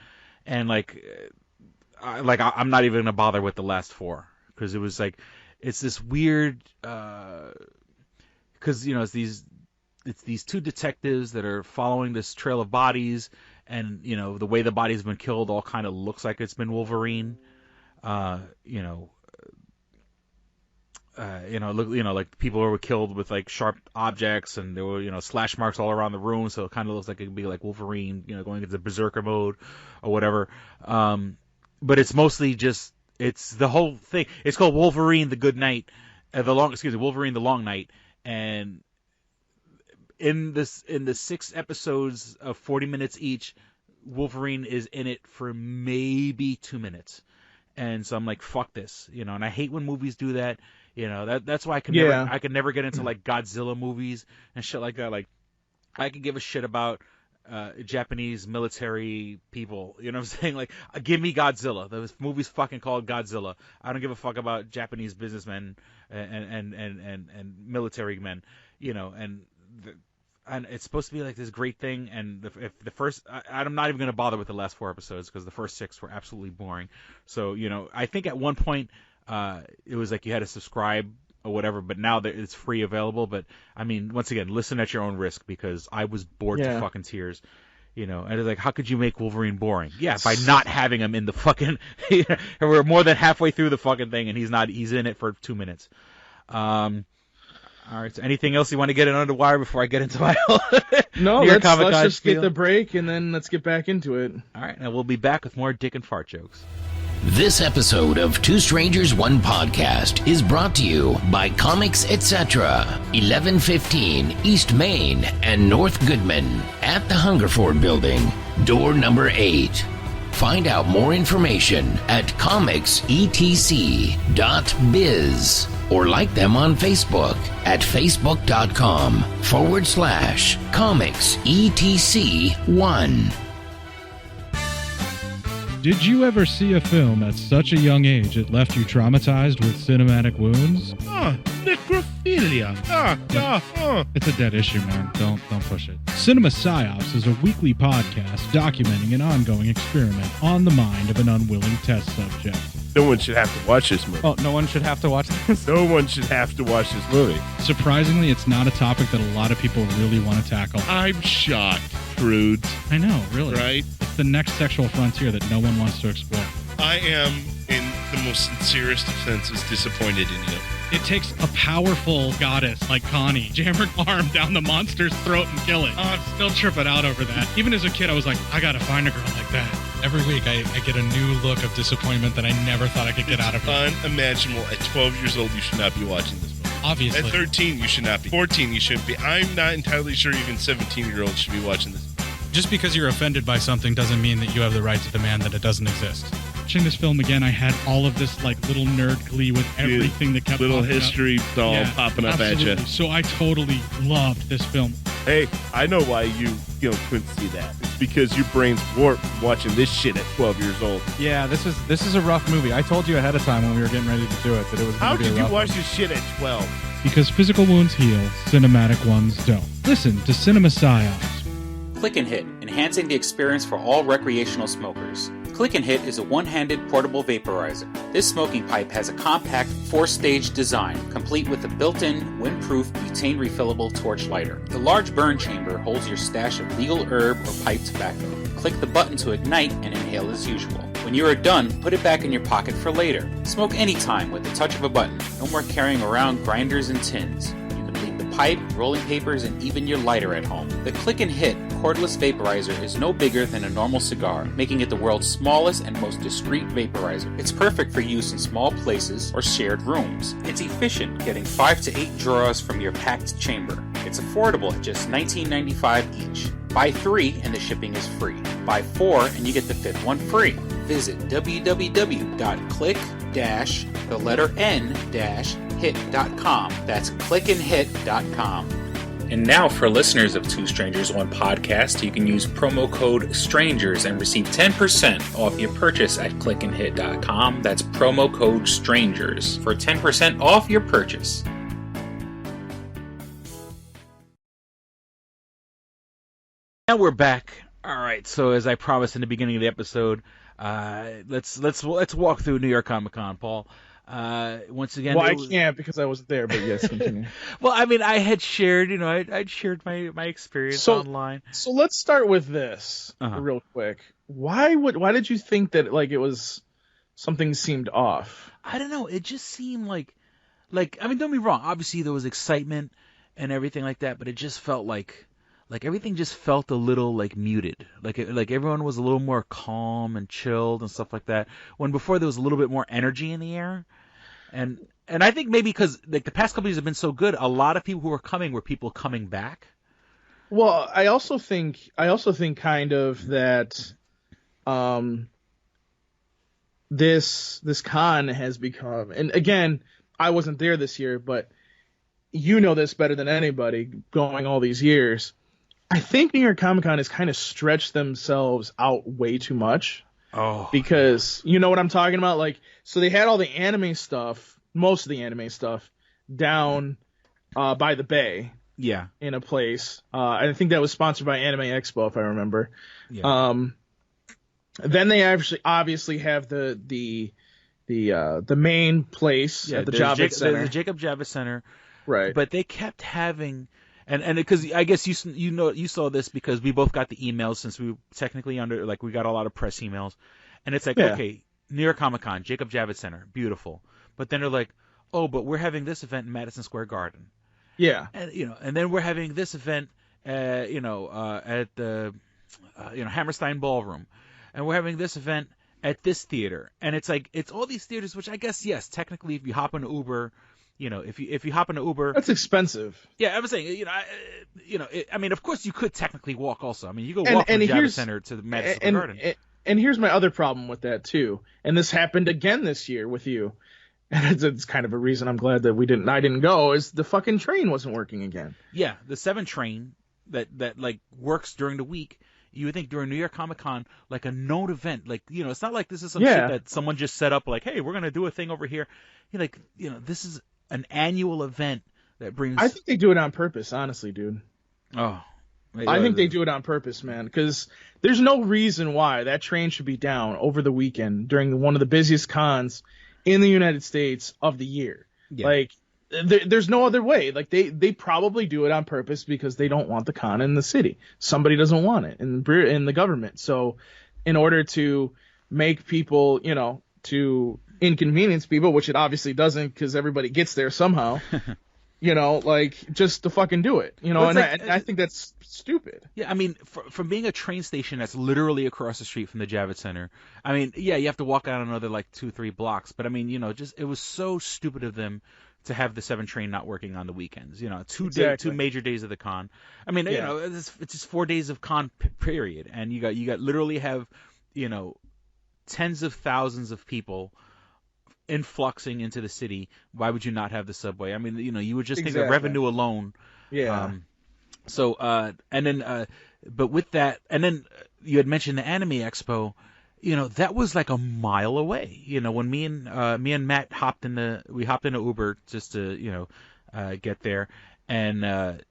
and I'm not even gonna bother with the last 4 because it was like it's this weird because it's these 2 detectives that are following this trail of bodies, and the way the body's been killed all kind of looks like it's been Wolverine. like people were killed with like sharp objects, and there were slash marks all around the room, so it kind of looks like it could be like Wolverine, going into berserker mode or whatever. But it's mostly just it's the whole thing. It's called Wolverine the Good Night, Wolverine the Long Night, and in the 6 episodes of 40 minutes each, Wolverine is in it for maybe 2 minutes. And so I'm like, fuck this, and I hate when movies do that. That's why I could never get into like Godzilla movies and shit like that. Like, I could give a shit about Japanese military people. You know what I'm saying? Like, give me Godzilla. The movie's fucking called Godzilla. I don't give a fuck about Japanese businessmen and military men. And it's supposed to be like this great thing, and if the first, I'm not even going to bother with the last 4 episodes because the first 6 were absolutely boring. So, I think at one point it was like you had to subscribe or whatever, but now that it's free available. But I mean, once again, listen at your own risk, because I was bored to fucking tears. And it's like, how could you make Wolverine boring? Yeah, by not having him in the fucking. We're more than halfway through the fucking thing, and he's in it for 2 minutes. All right. So anything else you want to get in under the wire before I get into my No, let's just get the break and then let's get back into it. All right, and we'll be back with more dick and fart jokes. This episode of Two Strangers, One Podcast is brought to you by Comics Etc. 1115 East Main and North Goodman at the Hungerford Building, door number 8. Find out more information at comicsetc.biz or like them on Facebook at facebook.com/comicsetc1. Did you ever see a film at such a young age it left you traumatized with cinematic wounds? Necrophilia. It's a dead issue, man. Don't push it. Cinema Psyops is a weekly podcast documenting an ongoing experiment on the mind of an unwilling test subject. No one should have to watch this movie. Oh, no one should have to watch this? No one should have to watch this movie. Surprisingly, it's not a topic that a lot of people really want to tackle. I'm shocked, prudes. I know, really. Right? It's the next sexual frontier that no one wants to explore. I am, in the most sincerest of senses, disappointed in you. It takes a powerful goddess like Connie, jam her arm down the monster's throat and kill it. Oh, I'm still tripping out over that. Even as a kid, I was like, I gotta find a girl like that. Every week, I get a new look of disappointment that I never thought I could get out of her. Unimaginable. At 12 years old, you should not be watching this movie. Obviously. At 13, you should not be. 14, you shouldn't be. I'm not entirely sure even 17-year-olds should be watching this movie. Just because you're offended by something doesn't mean that you have the right to demand that it doesn't exist. Watching this film again, I had all of this like little nerd glee with everything that kept little popping history up. all popping up absolutely. at you. So I totally loved this film. Hey, I know why you couldn't see that. It's because your brain's warped watching this shit at 12 years old. Yeah, this is a rough movie. I told you ahead of time when we were getting ready to do it that it was going to be a rough How could you watch one. this shit at 12? Because physical wounds heal, cinematic ones don't. Listen to Cinema Psyops. Click and Hit, enhancing the experience for all recreational smokers. Click and Hit is a one-handed portable vaporizer. This smoking pipe has a compact 4-stage design, complete with a built-in, windproof, butane refillable torch lighter. The large burn chamber holds your stash of legal herb or pipe tobacco. Click the button to ignite and inhale as usual. When you are done, put it back in your pocket for later. Smoke anytime with the touch of a button. No more carrying around grinders and tins. You can leave the pipe, rolling papers, and even your lighter at home. The Click and Hit cordless vaporizer is no bigger than a normal cigar, making it the world's smallest and most discreet vaporizer. It's perfect for use in small places or shared rooms. It's efficient, getting 5 to 8 draws from your packed chamber. It's affordable at just $19.95 each. Buy 3 and the shipping is free. Buy 4 and you get the 5th one free. Visit www.click-n-hit.com. That's clickandhit.com. And now for listeners of Two Strangers, One Podcast, you can use promo code STRANGERS and receive 10% off your purchase at clickandhit.com. That's promo code STRANGERS for 10% off your purchase. And we're back. All right. So as I promised in the beginning of the episode, let's walk through New York Comic Con, Paul. Once again, well, I can't because I wasn't there, but yes, continue. Well, I mean, I had shared, I'd shared my experience online. So let's start with this real quick. Why did you think that like it was something seemed off? I don't know. It just seemed like like, I mean, don't be wrong. Obviously, there was excitement and everything like that, but it just felt like everything just felt a little like muted. Like everyone was a little more calm and chilled and stuff like that. When before there was a little bit more energy in the air, and I think maybe because like the past couple years have been so good, a lot of people who were coming were people coming back. Well, I also think kind of that, this con has become, and again, I wasn't there this year, but you know this better than anybody, going all these years. I think New York Comic Con has kind of stretched themselves out way too much. Oh. Because you know what I'm talking about? Like, so they had all the anime stuff, most of the anime stuff, down by the Bay. Yeah. In a place. I think that was sponsored by Anime Expo, if I remember. Yeah. Then they obviously have the main place at the Javits Center. The Jacob Javits Center. Right. But they kept having, and because I guess you saw this because we both got the emails since we were technically we got a lot of press emails, and it's like, okay, New York Comic Con, Jacob Javits Center, beautiful. But then they're like, oh, but we're having this event in Madison Square Garden. Yeah. And and then we're having this event, at the Hammerstein Ballroom, and we're having this event at this theater, and it's like it's all these theaters, which I guess yes, technically if you hop in an Uber. If you hop in an Uber, that's expensive. Yeah, I was saying, I mean, of course you could technically walk also. I mean, you go walk from Javits Center to the Madison Square Garden. And here's my other problem with that too. And this happened again this year with you. And it's kind of a reason I'm glad that I didn't go. Is the fucking train wasn't working again? Yeah, the 7 train that like works during the week. You would think during New York Comic Con, like a known event, like it's not like this is some shit that someone just set up. Like, hey, we're gonna do a thing over here. This is an annual event that brings. I think they do it on purpose, honestly, dude. Oh, I think they do it on purpose, man, because there's no reason why that train should be down over the weekend during one of the busiest cons in the United States of the year. Yeah. Like, there's no other way. Like, they probably do it on purpose because they don't want the con in the city. Somebody doesn't want it in the government. So, in order to make people, to inconvenience people, which it obviously doesn't because everybody gets there somehow, just to fucking do it, and I think that's stupid. Yeah, I mean, from being a train station that's literally across the street from the Javits Center, I mean, yeah, you have to walk out another 2-3 blocks, but I mean, it was so stupid of them to have the 7 train not working on the weekends, two major days of the con. I mean, it's just 4 days of con period, and you got literally have, tens of thousands of people influxing into the city. Why would you not have the subway? I mean, you would just think of revenue alone. Yeah. But with that, and then you had mentioned the Anime Expo. That was like a mile away. When me and Matt hopped in an Uber just to get there, and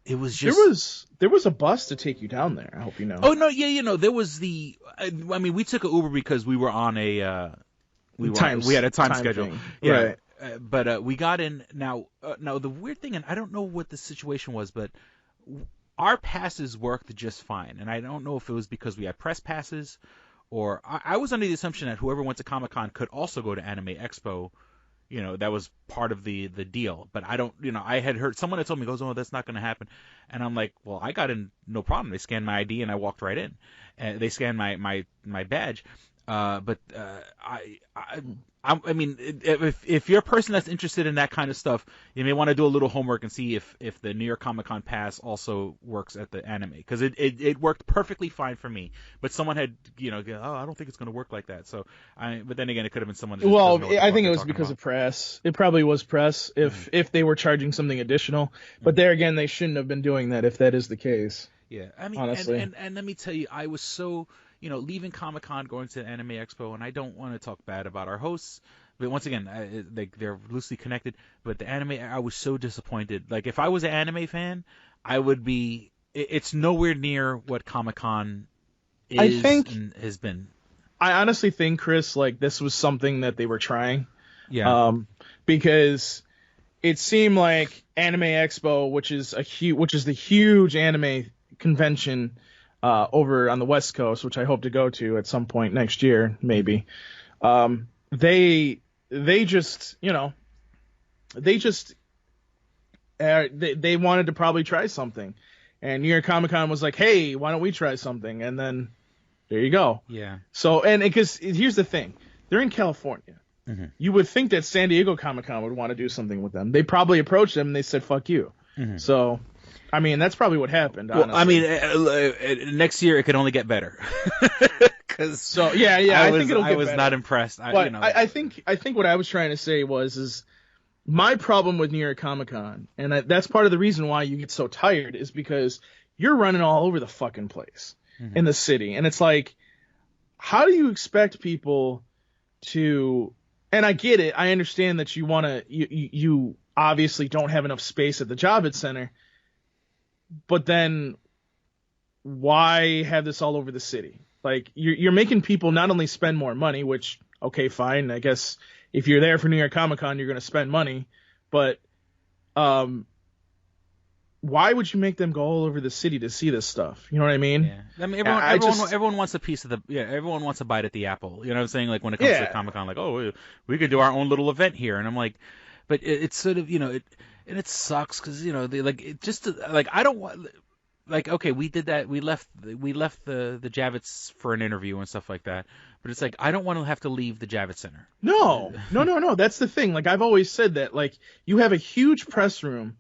it was just there was a bus to take you down there. I hope you know. Oh no, yeah, there was the. I mean, we took an Uber because we were on a. We had a time schedule. Thing. Yeah. Right. But we got in now. Now the weird thing, and I don't know what the situation was, but our passes worked just fine, and I don't know if it was because we had press passes, or I was under the assumption that whoever went to Comic-Con could also go to Anime Expo. That was part of the deal. But I don't. I had heard someone had told me, "Oh, that's not going to happen," and I'm like, "Well, I got in no problem. They scanned my ID and I walked right in. And they scanned my badge." I mean, if you're a person that's interested in that kind of stuff, you may want to do a little homework and see if the New York Comic Con pass also works at the anime, because it worked perfectly fine for me. But someone had I don't think it's going to work like that. So but then again, it could have been someone. I think it was because of press. It probably was press if they were charging something additional. But there again, they shouldn't have been doing that if that is the case. Yeah, I mean, honestly, and let me tell you, I was so. Leaving Comic-Con, going to the Anime Expo, and I don't want to talk bad about our hosts, but once again, they're loosely connected. But the anime, I was so disappointed. Like, if I was an anime fan, I would be. It's nowhere near what Comic-Con is and has been. I honestly think, Chris, like, this was something that they were trying. Yeah. Because it seemed like Anime Expo, which is the huge anime convention. Over on the West Coast, which I hope to go to at some point next year, maybe. They just, they just they wanted to probably try something, and New York Comic Con was like, hey, why don't we try something? And then there you go. Yeah. So, and because here's the thing, they're in California. Mm-hmm. You would think that San Diego Comic Con would want to do something with them. They probably approached them and they said, fuck you. Mm-hmm. So, I mean, that's probably what happened. Well, honestly. I mean, next year it could only get better. So yeah, I think it'll get I was better. not impressed. I think what I was trying to say is my problem with New York Comic Con, and that's part of the reason why you get so tired, is because you're running all over the fucking place in the city, and it's like, how do you expect people to? And I get it. I understand that you want to. You obviously don't have enough space at the Javits Center, but then why have this all over the city? Like, you're making people not only spend more money, which, okay, fine. I guess if you're there for New York Comic Con, you're going to spend money. But why would you make them go all over the city to see this stuff? You know what I mean? Yeah. I mean, everyone wants a piece of everyone wants a bite at the apple. You know what I'm saying? Like, when it comes to Comic Con, like, oh, we could do our own little event here. And I'm like, but it's sort of, and it sucks because, I don't want. Like, okay, we did that. We left the Javits for an interview and stuff like that. But it's like, I don't want to have to leave the Javits Center. No. That's the thing. Like, I've always said that. Like, you have a huge press room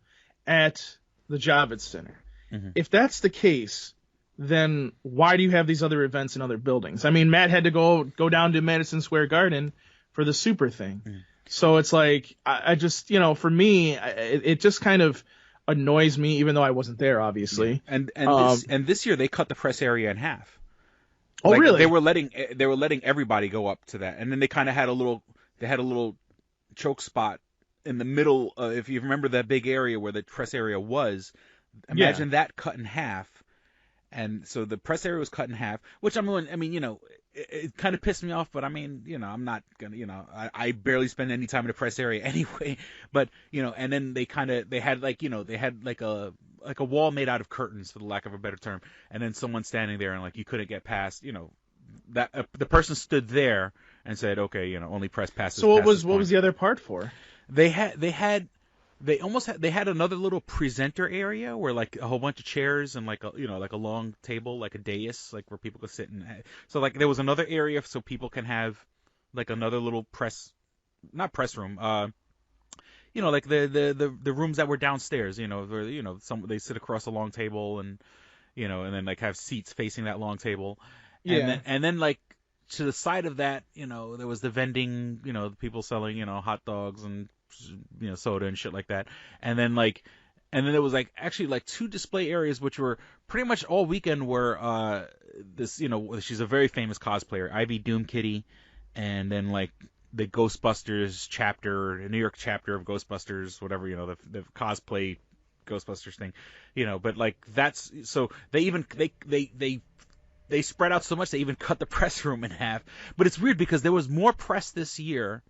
at the Javits Center. Mm-hmm. If that's the case, then why do you have these other events in other buildings? I mean, Matt had to go down to Madison Square Garden for the Super thing. Mm-hmm. So it's like, I just, for me, it just kind of annoys me, even though I wasn't there, obviously. Yeah. And this year they cut the press area in half. Oh, like, really? They were letting everybody go up to that, and then they kind of had a little choke spot in the middle. If you remember that big area where the press area was, imagine that cut in half. And so the press area was cut in half, which it kind of pissed me off, but I mean, I'm not gonna, I barely spend any time in the press area anyway. But and then they had a wall made out of curtains, for the lack of a better term, and then someone standing there and like you couldn't get past, that the person stood there and said, okay, only press passes. So what was the other part for? They had another little presenter area where like a whole bunch of chairs and like a long table, like a dais, like where people could sit so like there was another area so people can have like another little not press room, like the rooms that were downstairs, where they sit across a long table and and then like have seats facing that long table. Yeah. And then like to the side of that, there was the vending, the people selling, hot dogs and soda and shit like that. And then there was like actually like two display areas which were pretty much all weekend were this, she's a very famous cosplayer, Ivy Doom Kitty, and then like the Ghostbusters chapter, the New York chapter of Ghostbusters, whatever, the cosplay Ghostbusters thing, but like that's so they spread out so much they even cut the press room in half. But it's weird because there was more press this year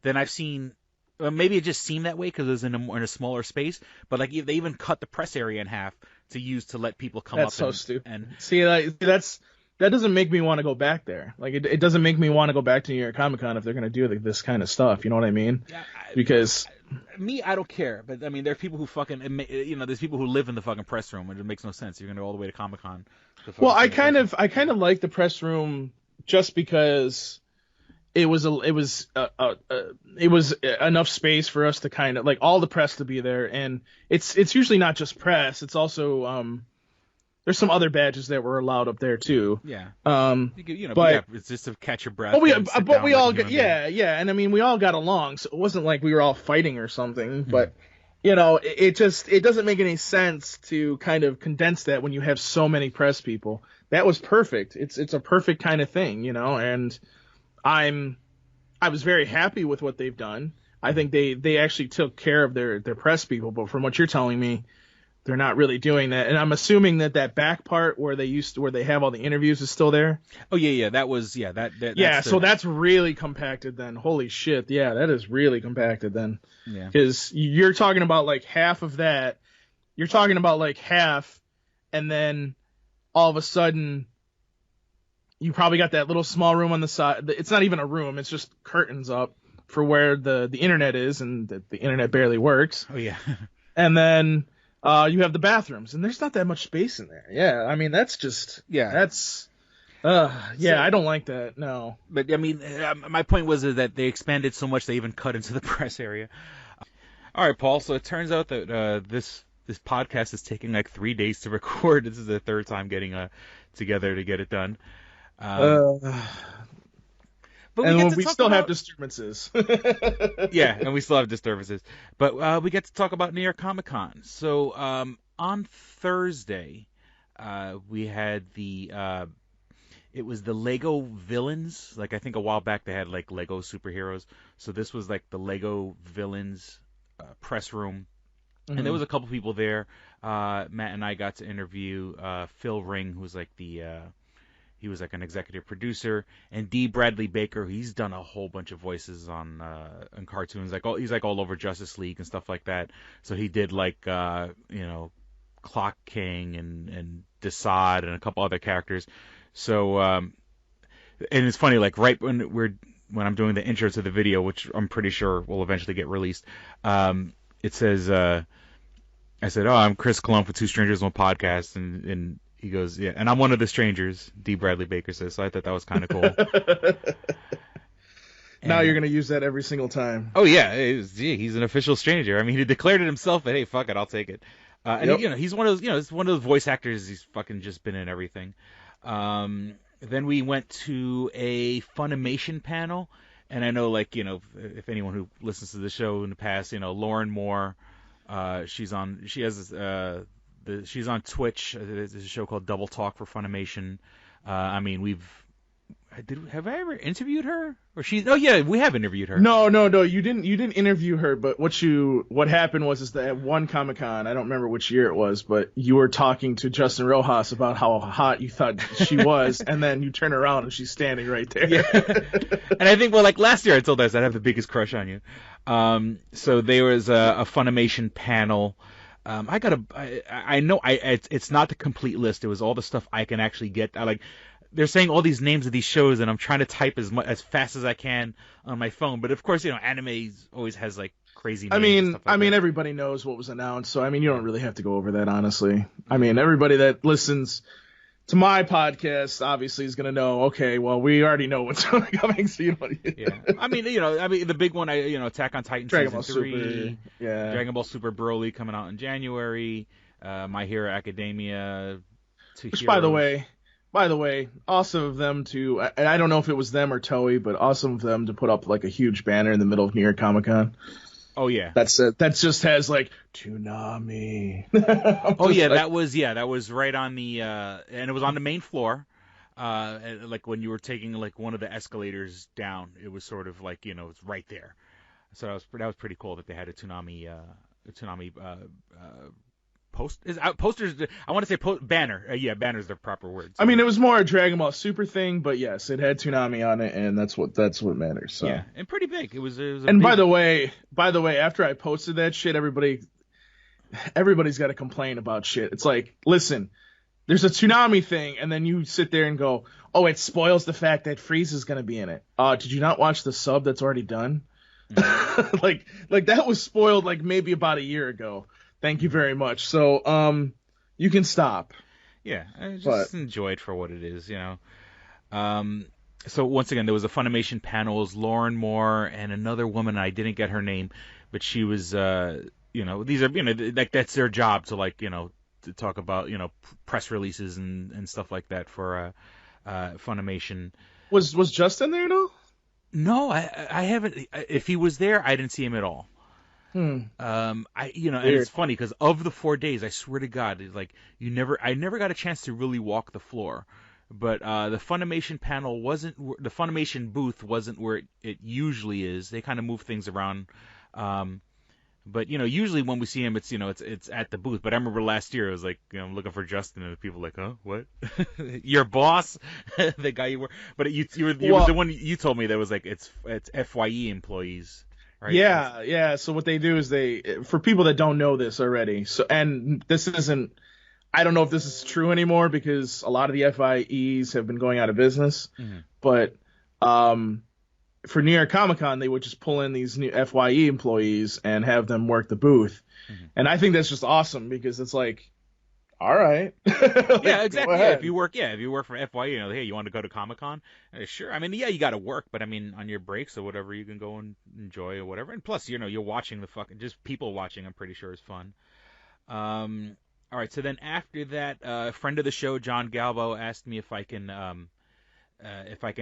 than I've seen. Maybe it just seemed that way because it was in a smaller space. But like they even cut the press area in half to let people come up. That's so stupid. See, that doesn't make me want to go back there. Like it doesn't make me want to go back to New York Comic Con if they're gonna do this kind of stuff. You know what I mean? Yeah, because I don't care. But I mean, there are people who there's people who live in the fucking press room, and it makes no sense. You're gonna go all the way to Comic Con. Well, I kind of like the press room just because it was enough space for us to kind of like all the press to be there, and it's usually not just press. It's also there's some other badges that were allowed up there too. Yeah. But it's just to catch your breath. But we all got and I mean we all got along, so it wasn't like we were all fighting or something. Mm-hmm. But it doesn't make any sense to kind of condense that when you have so many press people. That was perfect. It's a perfect kind of thing, and I was very happy with what they've done. I think they actually took care of their press people, but from what you're telling me, they're not really doing that. And I'm assuming that back part where they have all the interviews is still there. Oh yeah, that was so that's really compacted then. Holy shit, yeah, that is really compacted then. Yeah. Because you're talking about like half of that. You're talking about like half, and then all of a sudden you probably got that little small room on the side. It's not even a room. It's just curtains up for where the internet is, and the internet barely works. Oh yeah. And then you have the bathrooms, and there's not that much space in there. Yeah, I mean that's just I don't like that. No. But I mean, my point was that they expanded so much they even cut into the press area. All right, Paul. So it turns out that this podcast is taking like 3 days to record. This is the third time getting together to get it done. But we still have disturbances. Yeah, and we still have disturbances. But we get to talk about New York Comic Con. So on Thursday, we had it was the Lego Villains. Like, I think a while back they had like Lego superheroes. So this was like the Lego Villains press room. Mm-hmm. And there was a couple people there. Matt and I got to interview Phil Ring, who's like he was like an executive producer, and D. Bradley Baker. He's done a whole bunch of voices on cartoons. He's like all over Justice League and stuff like that. So he did like Clock King and Desaad and a couple other characters. So and it's funny, like right when I'm doing the intro to the video, which I'm pretty sure will eventually get released, it says I said, "Oh, I'm Chris Colon for Two Strangers One Podcast," and he goes, "Yeah, and I'm one of the strangers." D. Bradley Baker says. So I thought that was kind of cool. Now you're gonna use that every single time. Oh yeah, he's an official stranger. I mean, he declared it himself, but hey, fuck it, I'll take it. And he's one of those, it's one of those voice actors. He's fucking just been in everything. Then we went to a Funimation panel, and I know, like, if anyone who listens to the show in the past, Lauren Moore, she's on Twitch. There's a show called Double Talk for Funimation. I mean, have I ever interviewed her? Or we have interviewed her. No, you didn't interview her, but what happened was that at one Comic-Con, I don't remember which year it was, but you were talking to Justin Rojas about how hot you thought she was, and then you turn around and she's standing right there. Yeah. And I think, last year I told us I'd have the biggest crush on you. So there was a Funimation panel. I know it's not the complete list. It was all the stuff I can actually get. They're saying all these names of these shows, and I'm trying to type as fast as I can on my phone. But of course, anime always has like crazy names. I mean, everybody knows what was announced, so I mean, you don't really have to go over that, honestly. I mean, everybody that listens to my podcast obviously is gonna know. Okay, well, we already know what's coming, so you know. Yeah, I mean, the big one, Attack on Titan Dragon Ball Season 3, Super, yeah, Dragon Ball Super Broly coming out in January, My Hero Academia, which, by the way, awesome of them to, and I don't know if it was them or Toei, but awesome of them to put up like a huge banner in the middle of New York Comic Con. Oh yeah, that just has like Toonami. that was right on the and it was on the main floor. Like when you were taking like one of the escalators down, it was sort of like it's right there. So that was pretty cool that they had a Toonami posters. I want to say banner. Banner's the proper word. So. I mean, it was more a Dragon Ball Super thing, but yes, it had Toonami on it, and that's what matters. So. Yeah, and pretty big. It was. And by the way, after I posted that shit, everybody's got to complain about shit. It's like, listen, there's a Toonami thing, and then you sit there and go, oh, it spoils the fact that Frieza's gonna be in it. Did you not watch the sub that's already done? like that was spoiled like maybe about a year ago. Thank you very much. So, you can stop. Yeah, I just enjoy it for what it is, So once again, there was a Funimation panel. It was Lauren Moore and another woman. I didn't get her name, but she was, these are, like that's their job to to talk about, press releases and stuff like that for Funimation. Was Justin there though? No, I haven't. If he was there, I didn't see him at all. And it's funny because of the 4 days, I swear to God, it's like I never got a chance to really walk the floor. But the Funimation panel the Funimation booth wasn't where it usually is. They kind of move things around. But usually when we see him, it's it's at the booth. But I remember last year, I was like, I'm looking for Justin, and people were like, huh, what? Your boss, the guy you were. But you were the one you told me that was like it's FYE employees. Right. Yeah. So what they do is for people that don't know this already, and this isn't, I don't know if this is true anymore because a lot of the FIEs have been going out of business, but for New York Comic Con, they would just pull in these new FYE employees and have them work the booth. Mm-hmm. And I think that's just awesome because it's like, all right. Like, yeah, exactly. Yeah, if you work for FYE, you know, hey, you want to go to Comic Con? Sure. I mean, yeah, you got to work, but I mean, on your breaks or whatever, you can go and enjoy or whatever. And plus, you know, you're watching just people watching. I'm pretty sure is fun. All right. So then after that, a friend of the show, John Galbo, asked me if I can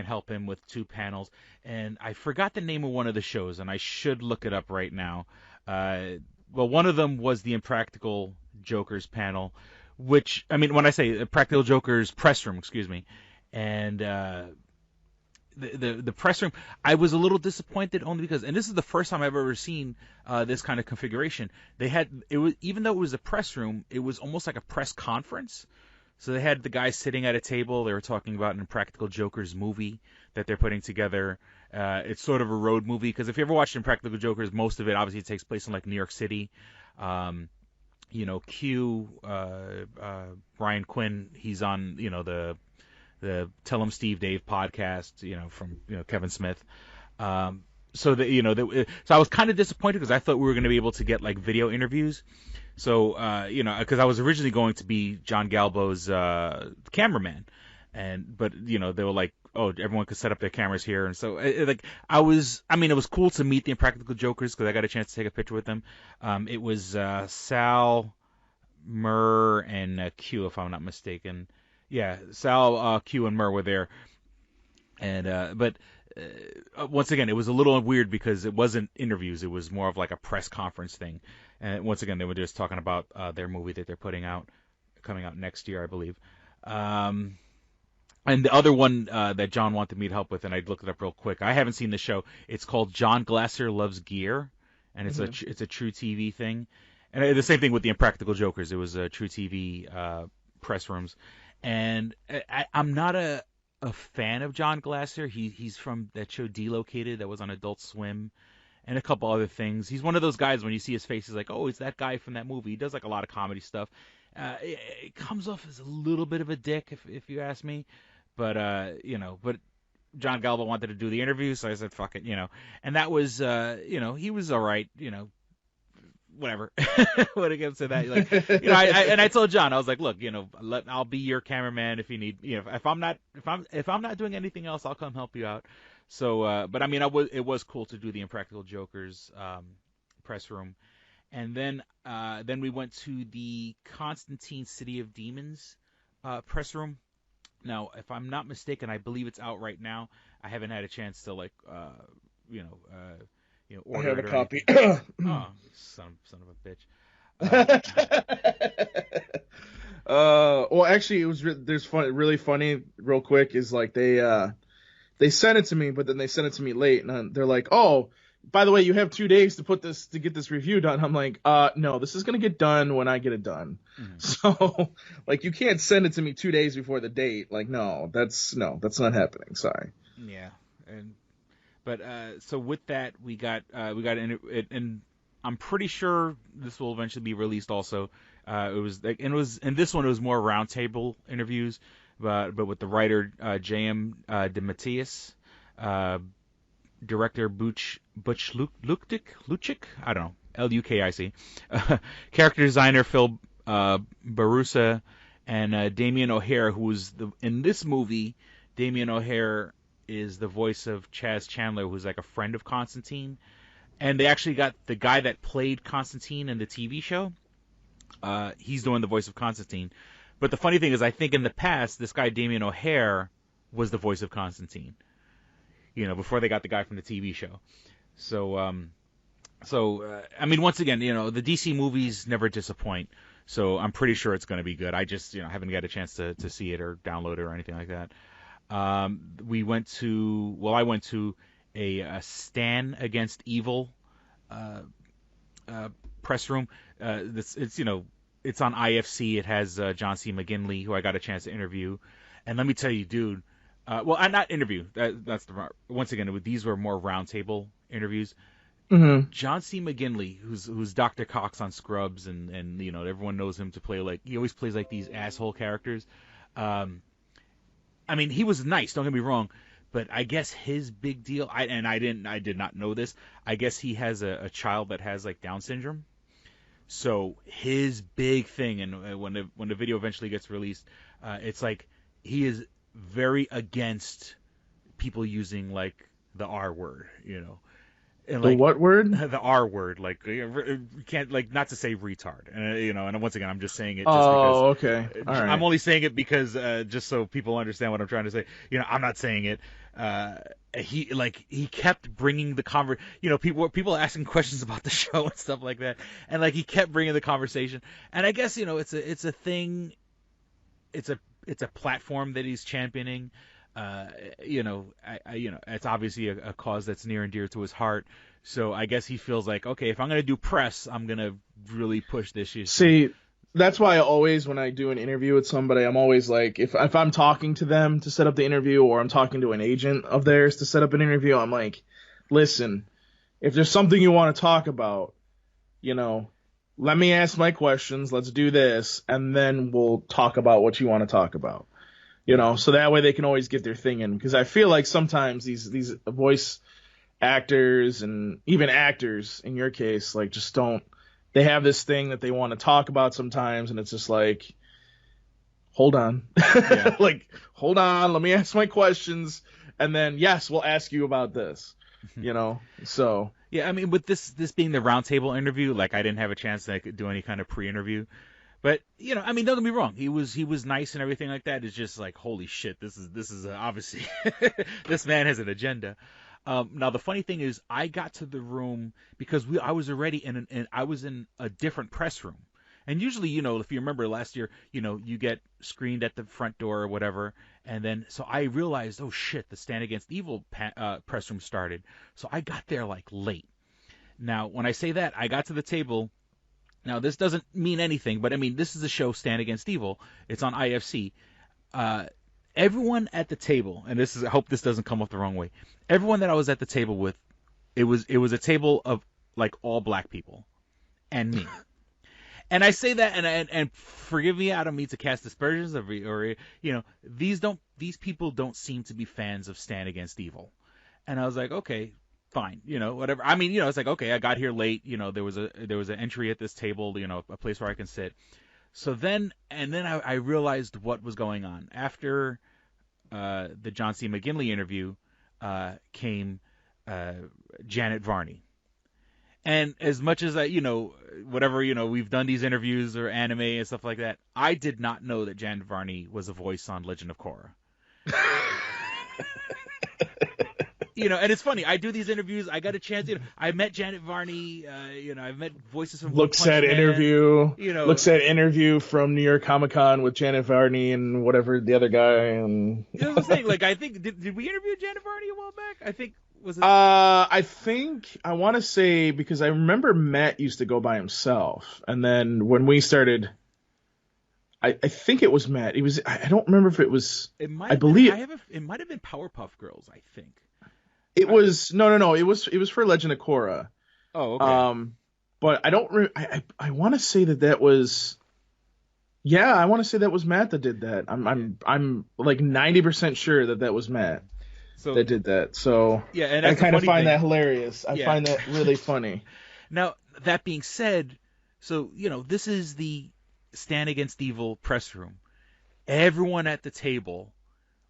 help him with 2 panels, and I forgot the name of one of the shows, and I should look it up right now. Well, one of them was the Impractical Jokers panel, which, I mean, when I say Practical Jokers press room, excuse me, and the press room, I was a little disappointed only because, and this is the first time I've ever seen this kind of configuration. Even though it was a press room, it was almost like a press conference. So they had the guys sitting at a table. They were talking about an Impractical Jokers movie that they're putting together. It's sort of a road movie because if you ever watched Impractical Jokers, most of it obviously takes place in like New York City. You know, Q, Brian Quinn, he's on, you know, the Tell 'em Steve Dave podcast, you know, from, you know, Kevin Smith. So I was kind of disappointed because I thought we were going to be able to get like video interviews. So, you know, because I was originally going to be John Galbo's cameraman, but you know, they were like, oh, everyone could set up their cameras here, and so it was cool to meet the Impractical Jokers because I got a chance to take a picture with them. It was Sal, Murr, and Q, if I'm not mistaken. Yeah, Sal, Q, and Murr were there, and but. Once again, it was a little weird because it wasn't interviews. It was more of like a press conference thing. And once again, they were just talking about their movie that they're coming out next year, I believe. And the other one that John wanted me to help with, and I looked it up real quick. I haven't seen the show. It's called John Glasser Loves Gear, and it's it's a True TV thing. And the same thing with the Impractical Jokers. It was a True TV press rooms. And I'm not a fan of John Glasser. He's from that show Delocated that was on Adult Swim and a couple other things. He's one of those guys when you see his face, he's like, oh, it's that guy from that movie. He does like a lot of comedy stuff. It comes off as a little bit of a dick if you ask me, but you know, but John Galbo wanted to do the interview, so I said fuck it, you know. And that was you know, he was all right, you know, whatever. When it comes to that, like, you know, I told John, I was like, look, you know, I'll be your cameraman if you need, you know, if I'm not doing anything else, I'll come help you out. So, but I mean, it was cool to do the Impractical Jokers press room, and then we went to the Constantine City of Demons press room. Now, if I'm not mistaken, I believe it's out right now. I haven't had a chance to like, you know, order I have it a copy. Oh, son of a bitch. Well, actually, it was really funny. Real quick, is like they sent it to me, but then they sent it to me late, and they're like, oh, by the way, you have 2 days to get this review done. I'm like, no, this is gonna get done when I get it done. Mm-hmm. So, like, you can't send it to me 2 days before the date. Like, no, that's not happening. Sorry. Yeah, but so with that, we got and I'm pretty sure this will eventually be released. Also, in this one it was more roundtable interviews, but with the writer J.M. DeMatteis, director Butch Lukic, I don't know, Lukic, character designer Phil Barusa, and Damien O'Hare, who was in this movie. Damien O'Hare is the voice of Chaz Chandler, who's like a friend of Constantine. And they actually got the guy that played Constantine in the TV show. He's doing the voice of Constantine. But the funny thing is, I think in the past, this guy Damien O'Hare was the voice of Constantine. You know, before they got the guy from the TV show. So, I mean, once again, you know, the DC movies never disappoint. So I'm pretty sure it's going to be good. I just, you know, haven't got a chance to see it or download it or anything like that. I went to a Stan Against Evil press room. It's, you know, it's on IFC. It has John C. McGinley, who I got a chance to interview. And let me tell you, dude, not interview. Once again, these were more roundtable interviews. Mm-hmm. John C. McGinley, who's Dr. Cox on Scrubs, and you know, everyone knows him to play, like, he always plays like these asshole characters. I mean, he was nice, don't get me wrong, But I guess his big deal, I did not know this. I guess he has a child that has like Down syndrome. So his big thing, and when the video eventually gets released, it's like he is very against people using like the R word, you know. And the like, what word? The R word, like you can't, like, not to say retard, and you know. And once again, I'm just saying it. Just oh, because, okay. All right. I'm only saying it because just so people understand what I'm trying to say. You know, I'm not saying it. He kept bringing the you know, people asking questions about the show and stuff like that, and like he kept bringing the conversation. And I guess, you know, it's a thing. It's a platform that he's championing. You know, you know, it's obviously a cause that's near and dear to his heart. So I guess he feels like, okay, if I'm going to do press, I'm going to really push this issue. See, that's why I always, when I do an interview with somebody, I'm always like, if I'm talking to them to set up the interview, or I'm talking to an agent of theirs to set up an interview, I'm like, listen, if there's something you want to talk about, you know, let me ask my questions, let's do this, and then we'll talk about what you want to talk about. You know, so that way they can always get their thing in. Because I feel like sometimes these voice actors and even actors, in your case, like just don't. They have this thing that they want to talk about sometimes, and it's just like, hold on, Yeah. like hold on, let me ask my questions, and then yes, we'll ask you about this. You know, so yeah, I mean, with this being the roundtable interview, like I didn't have a chance to do any kind of pre-interview. But, you know, I mean, don't get me wrong. He was nice and everything like that. It's just like, holy shit, this is obviously this man has an agenda. Now the funny thing is, I got to the room because I was already I was in a different press room. And usually, you know, if you remember last year, you know, you get screened at the front door or whatever. And then so I realized, oh shit, the Stand Against Evil press room started. So I got there like late. Now, when I say that, I got to the table. Now, this doesn't mean anything, but I mean, this is a show, Stand Against Evil. It's on IFC. Everyone at the table, and I hope this doesn't come off the wrong way. Everyone that I was at the table with, it was a table of like all black people, and me. And I say that, and forgive me, I don't mean to cast aspersions, or you know, these people don't seem to be fans of Stand Against Evil. And I was like, okay, fine, you know, whatever. I mean, you know, it's like, okay, I got here late, you know, there was an entry at this table, you know, a place where I can sit. So then I realized what was going on. After the John C. McGinley interview came Janet Varney. And as much as you know, whatever, you know, we've done these interviews or anime and stuff like that, I did not know that Janet Varney was a voice on Legend of Korra. You know, and it's funny. I do these interviews. I got a chance. You know, I met Janet Varney. You know, I've met voices from looks at interview. You know, looks at interview from New York Comic Con with Janet Varney and whatever the other guy. And you know what I'm saying? Like, I think did we interview Janet Varney a while back? I think was it. I think I want to say, because I remember Matt used to go by himself, and then when we started. I think it was Matt. It was. I don't remember if it was. It might. It might have been Powerpuff Girls. I think. It was no. It was for Legend of Korra. Oh, okay. But I don't. I want to say that was. Yeah, I want to say that was Matt that did that. I'm like 90% sure that was Matt that did that. So yeah, and I kind of find that hilarious. I find that really funny. Now that being said, so you know, this is the Stand Against Evil press room. Everyone at the table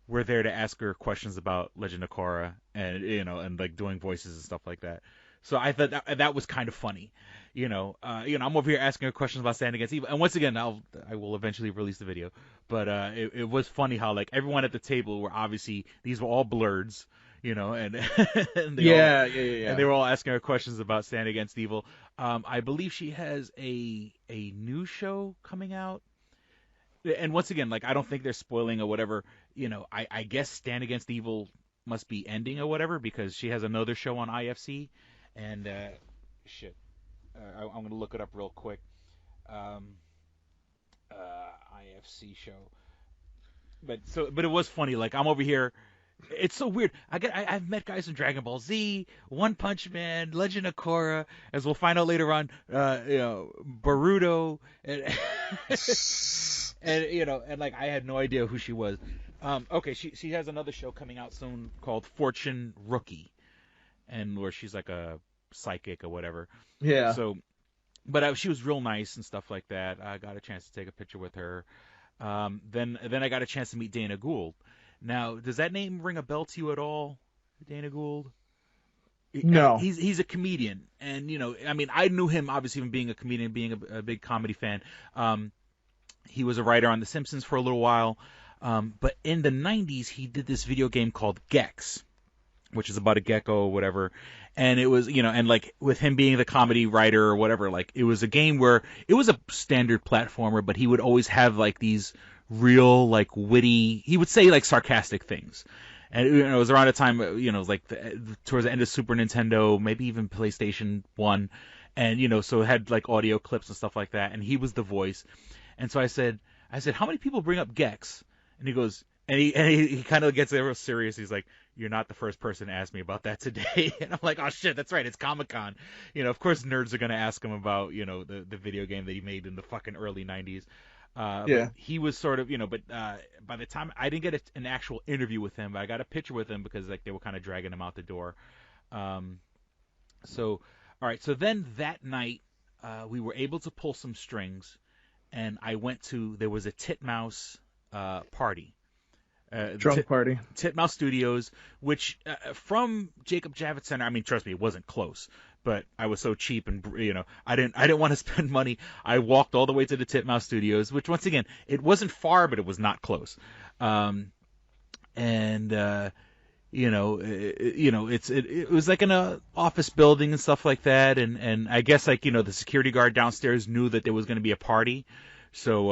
were there to ask her questions about Legend of Korra, and you know, and like doing voices and stuff like that. So I thought that was kind of funny. You know, I'm over here asking her questions about Stand Against Evil, and once again, I will eventually release the video. But it was funny how like everyone at the table were obviously, these were all blurs, you know, and and they were all asking her questions about Stand Against Evil. I believe she has a new show coming out. And once again, like, I don't think they're spoiling or whatever. You know, I guess Stand Against Evil must be ending or whatever, because she has another show on IFC. And, shit. I'm going to look it up real quick. IFC show. But it was funny. Like, I'm over here, It's so weird. I've met guys from Dragon Ball Z, One Punch Man, Legend of Korra, as we'll find out later on. Boruto, and and like I had no idea who she was. Okay, she has another show coming out soon called Fortune Rookie, and where she's like a psychic or whatever. Yeah. So, but she was real nice and stuff like that. I got a chance to take a picture with her. Then I got a chance to meet Dana Gould. Now, does that name ring a bell to you at all, Dana Gould? No. He's a comedian, and I mean, I knew him obviously from being a comedian, being a big comedy fan. He was a writer on The Simpsons for a little while, but in the 90s he did this video game called Gex, which is about a gecko or whatever. And it was, and like with him being the comedy writer or whatever, like it was a game where it was a standard platformer, but he would always have like these real, like witty, he would say like sarcastic things. And it was around a time, like towards the end of Super Nintendo, maybe even PlayStation 1. And, so it had like audio clips and stuff like that. And he was the voice. And so I said, how many people bring up Gex? And he goes, and he kind of gets real serious. He's like, you're not the first person to ask me about that today. And I'm like, oh shit, that's right. It's Comic-Con. Of course nerds are going to ask him about, the video game that he made in the fucking early 90s. Yeah. But he was sort of, but by the time I didn't get an actual interview with him, but I got a picture with him because like they were kind of dragging him out the door. So, all right. So then that night, we were able to pull some strings, and I went there was a Titmouse party. Drunk party. Titmouse Studios, which from Jacob Javits Center, I mean, trust me, it wasn't close, but I was so cheap and, I didn't want to spend money. I walked all the way to the Titmouse Studios, which once again, it wasn't far, but it was not close. It was like in a office building and stuff like that. And I guess like, the security guard downstairs knew that there was going to be a party. So,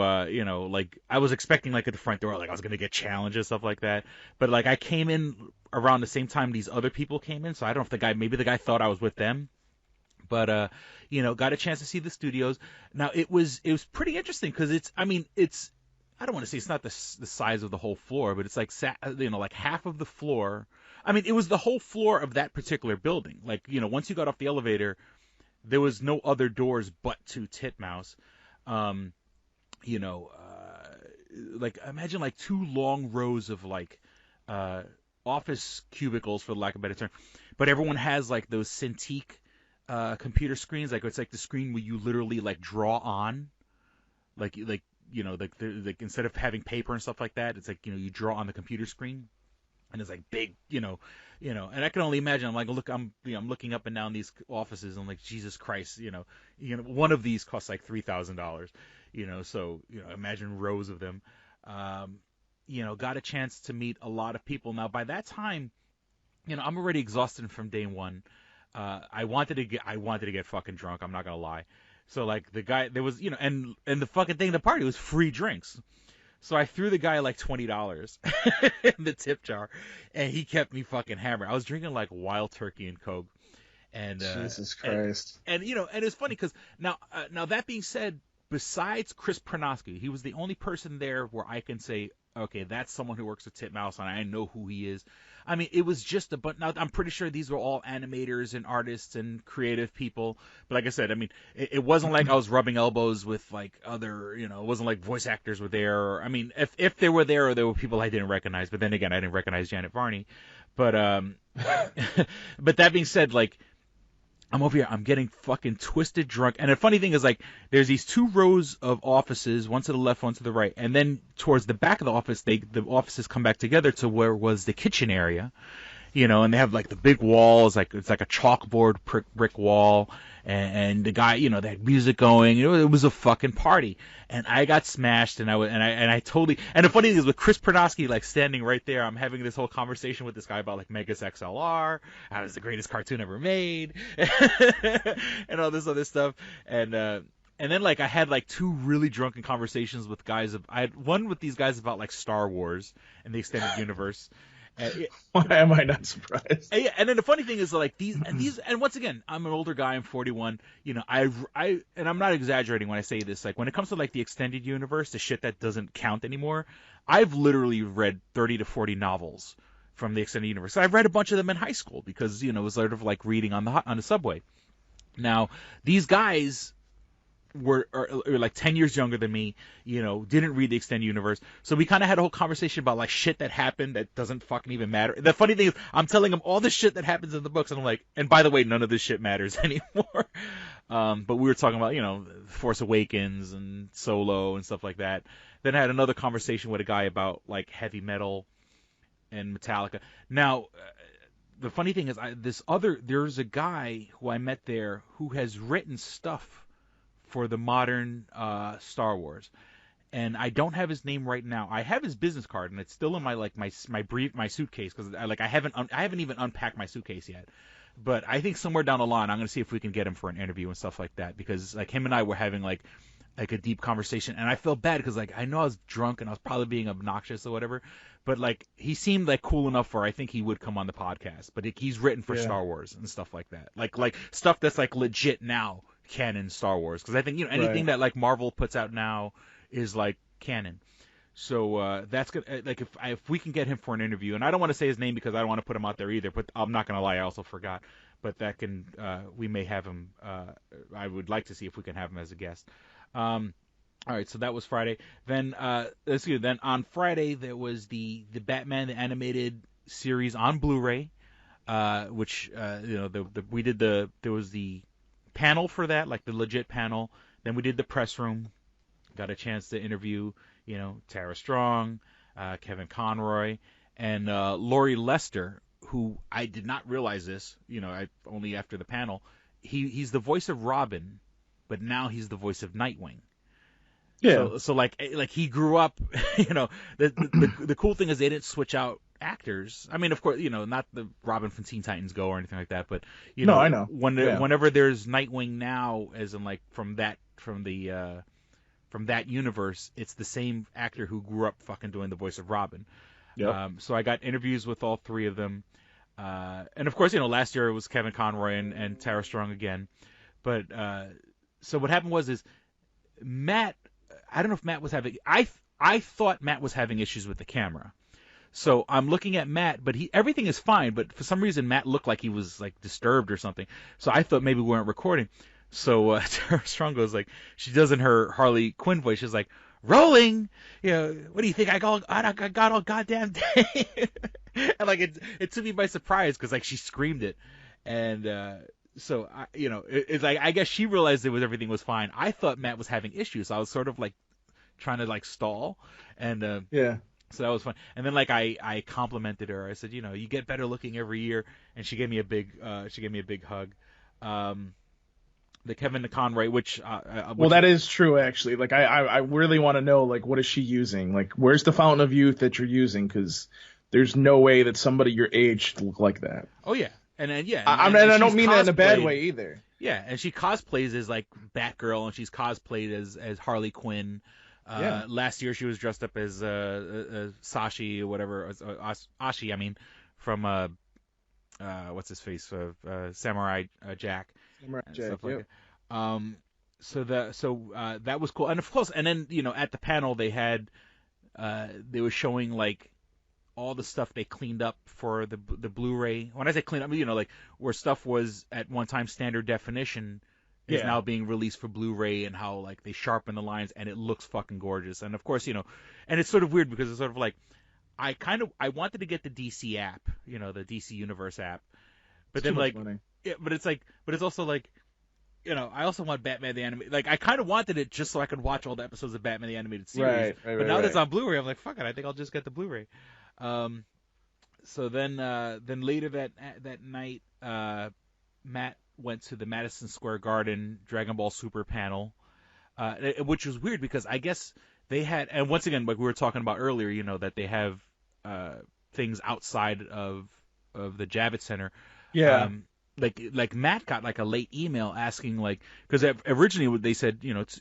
like I was expecting like at the front door, like I was going to get challenged and stuff like that. But like I came in around the same time these other people came in. So I don't know if maybe the guy thought I was with them, but, got a chance to see the studios. Now it was pretty interesting because I don't want to say it's not the size of the whole floor, but it's like, like half of the floor. I mean, it was the whole floor of that particular building. Like, once you got off the elevator, there was no other doors but to Titmouse. Like imagine like two long rows of like office cubicles, for lack of a better term, but everyone has like those Cintiq computer screens. Like it's like the screen where you literally like draw on, like instead of having paper and stuff like that, it's like you draw on the computer screen, and it's like big, and I can only imagine. I'm like, look, I'm looking up and down these offices, and I'm like, Jesus Christ, one of these costs like $3,000. So imagine rows of them. Got a chance to meet a lot of people. Now by that time, I'm already exhausted from day one. I wanted to get fucking drunk. I'm not gonna lie. So like the guy, there was and the fucking thing, the party was free drinks. So I threw the guy like $20 in the tip jar, and he kept me fucking hammered. I was drinking like Wild Turkey and Coke. And Jesus Christ. And it's funny because now that being said, besides Chris Pronosky, he was the only person there where I can say, okay, that's someone who works at Titmouse, and I know who he is. I mean, it was just but now I'm pretty sure these were all animators and artists and creative people. But like I said, I mean, it wasn't like I was rubbing elbows with like other, it wasn't like voice actors were there. Or, I mean, if they were there, or there were people I didn't recognize. But then again, I didn't recognize Janet Varney. But but that being said, like, I'm over here, I'm getting fucking twisted drunk. And the funny thing is, like, there's these two rows of offices, one to the left, one to the right. And then towards the back of the office, the offices come back together to where was the kitchen area. And they have, like, the big walls, like, it's like a chalkboard brick wall. And the guy, they had music going. It was a fucking party. And I got smashed, and I totally. And the funny thing is, with Chris Pronosky like standing right there, I'm having this whole conversation with this guy about like Megas XLR, how it's the greatest cartoon ever made, and all this other stuff. And then like I had like two really drunken conversations with guys. I had one with these guys about like Star Wars and the extended universe. Why am I not surprised? And then the funny thing is, like, and once again, I'm an older guy, I'm 41, and I'm not exaggerating when I say this, like, when it comes to, like, the extended universe, the shit that doesn't count anymore, I've literally read 30 to 40 novels from the extended universe. So I read a bunch of them in high school because, it was sort of like reading on the subway. Now, these guys were like 10 years younger than me, didn't read the extended universe. So we kind of had a whole conversation about like shit that happened that doesn't fucking even matter. The funny thing is I'm telling them all the shit that happens in the books, and I'm like, and by the way, none of this shit matters anymore. But we were talking about, Force Awakens and Solo and stuff like that. Then I had another conversation with a guy about like heavy metal and Metallica. Now, the funny thing is there's a guy who I met there who has written stuff for the modern Star Wars, and I don't have his name right now. I have his business card, and it's still in my suitcase because I haven't even unpacked my suitcase yet. But I think somewhere down the line, I'm gonna see if we can get him for an interview and stuff like that, because like him and I were having like a deep conversation, and I felt bad because like I know I was drunk and I was probably being obnoxious or whatever, but like he seemed like cool enough where I think he would come on the podcast. But he's written for Star Wars and stuff like that, like stuff that's like legit now canon Star Wars, because I think anything that like Marvel puts out now is like canon. So that's good. Like if we can get him for an interview, and I don't want to say his name because I don't want to put him out there either. But I'm not gonna lie, I also forgot. But that can we may have him. I would like to see if we can have him as a guest. All right, so that was Friday. Then let's see. Then on Friday there was the Batman the animated series on Blu-ray, which there was the panel for that, like the legit panel. Then we did the press room. Got a chance to interview, Tara Strong, Kevin Conroy, and Laurie Lester, who I did not realize this, only after the panel. He's the voice of Robin, but now he's the voice of Nightwing. Yeah. So like he grew up, the cool thing is they didn't switch out actors. I mean, of course, not the Robin from Teen Titans Go or anything like that, but I know. Whenever there's Nightwing now, as in like from that universe, it's the same actor who grew up fucking doing the voice of Robin. Yep. So I got interviews with all three of them. And of course, last year it was Kevin Conroy and Tara Strong again. But so what happened was Matt, I don't know if Matt was having, I thought Matt was having issues with the camera. So I'm looking at Matt, but everything is fine, but for some reason Matt looked like he was like disturbed or something. So I thought maybe we weren't recording. So Tara Strong goes like, she does in her Harley Quinn voice, she's like, rolling, what do you think I got all goddamn day? And like it took me by surprise because like she screamed it, and so it's like I guess she realized everything was fine. I thought Matt was having issues, so I was sort of like trying to like stall, and so that was fun. And then like I complimented her. I said, you get better looking every year, and she gave me a big hug. The Kevin Conroy, which well, that is true actually. Like I really want to know, like, what is she using? Like, where's the fountain of youth that you're using? Because there's no way that somebody your age should look like that. Oh yeah, and I don't mean that in a bad way either. Yeah, and she cosplays as like Batgirl, and she's cosplayed as Harley Quinn. Last year she was dressed up as Sashi or whatever, Ashi. I mean, from what's his face, Samurai Jack. And stuff like that. So that was cool, and of course, and then at the panel they were showing like all the stuff they cleaned up for the Blu-ray. When I say cleaned up, I mean, like where stuff was at one time standard definition is now being released for Blu-ray, and how like they sharpen the lines and it looks fucking gorgeous. And of course, and it's sort of weird because it's sort of like I wanted to get the DC app, the DC Universe app, but then like. Yeah, but it's also like, I also want Batman the Animated. Like, I kind of wanted it just so I could watch all the episodes of Batman the Animated Series. Right, but now that it's on Blu-ray, I'm like, fuck it, I think I'll just get the Blu-ray. So then later that night, Matt went to the Madison Square Garden Dragon Ball Super panel, which was weird because I guess they had, and once again, like we were talking about earlier, that they have things outside of the Javits Center. Yeah. Like Matt got like a late email asking, like, because originally they said it's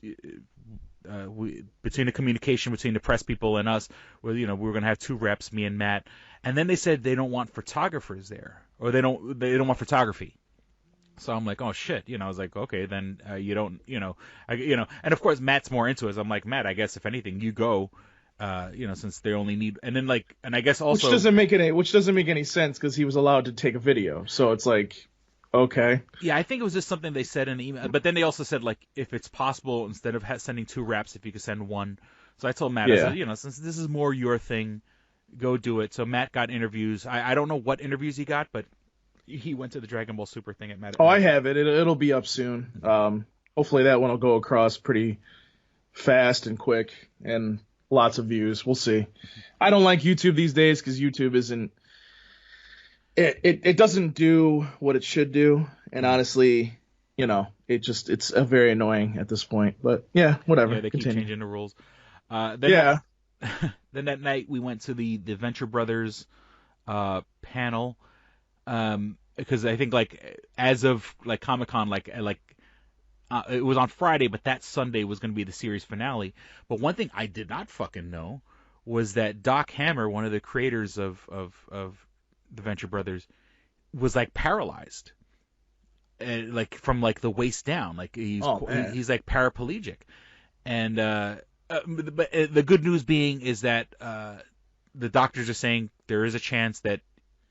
between the communication between the press people and us, where we were gonna have two reps, me and Matt, and then they said they don't want photographers there, or they don't want photography. So I'm like, oh shit, I was like, okay, then you don't, and of course Matt's more into it. So I'm like, Matt, I guess if anything, you go, since they only need, and then like, and I guess also which doesn't make any sense because he was allowed to take a video. So it's like, okay. Yeah, I think it was just something they said in the email, but then they also said like if it's possible, instead of sending 2 wraps, if you could send 1. So I told Matt, I said, since this is more your thing, go do it. So Matt got interviews. I don't know what interviews he got, but he went to the Dragon Ball Super thing at Matt. Oh, I have it. It'll be up soon. Hopefully that one will go across pretty fast and quick and lots of views. We'll see. I don't like YouTube these days because YouTube isn't. It doesn't do what it should do, and honestly, it's very annoying at this point. But yeah, whatever. Yeah, they Continue. keep changing the rules. Then that night we went to the Venture Brothers panel, because I think like as of like Comic-Con, it was on Friday, but that Sunday was going to be the series finale. But one thing I did not fucking know was that Doc Hammer, one of the creators of the Venture Brothers, was like paralyzed, like from like the waist down, like he's like paraplegic, and but the good news being is that the doctors are saying there is a chance that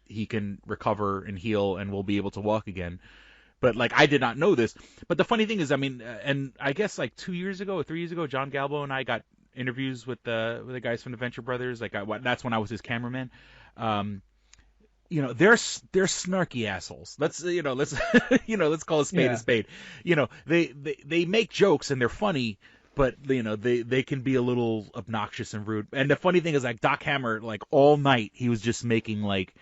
he can recover and heal and will be able to walk again. But like I did not know this. But the funny thing is, I mean, and I guess like 2 years ago or 3 years ago, John Galbo and I got interviews with the guys from the Venture Brothers. Like that's when I was his cameraman. They're snarky assholes. Let's call a spade a spade. They make jokes and they're funny, but they can be a little obnoxious and rude. And the funny thing is, like Doc Hammer, like all night he was just making like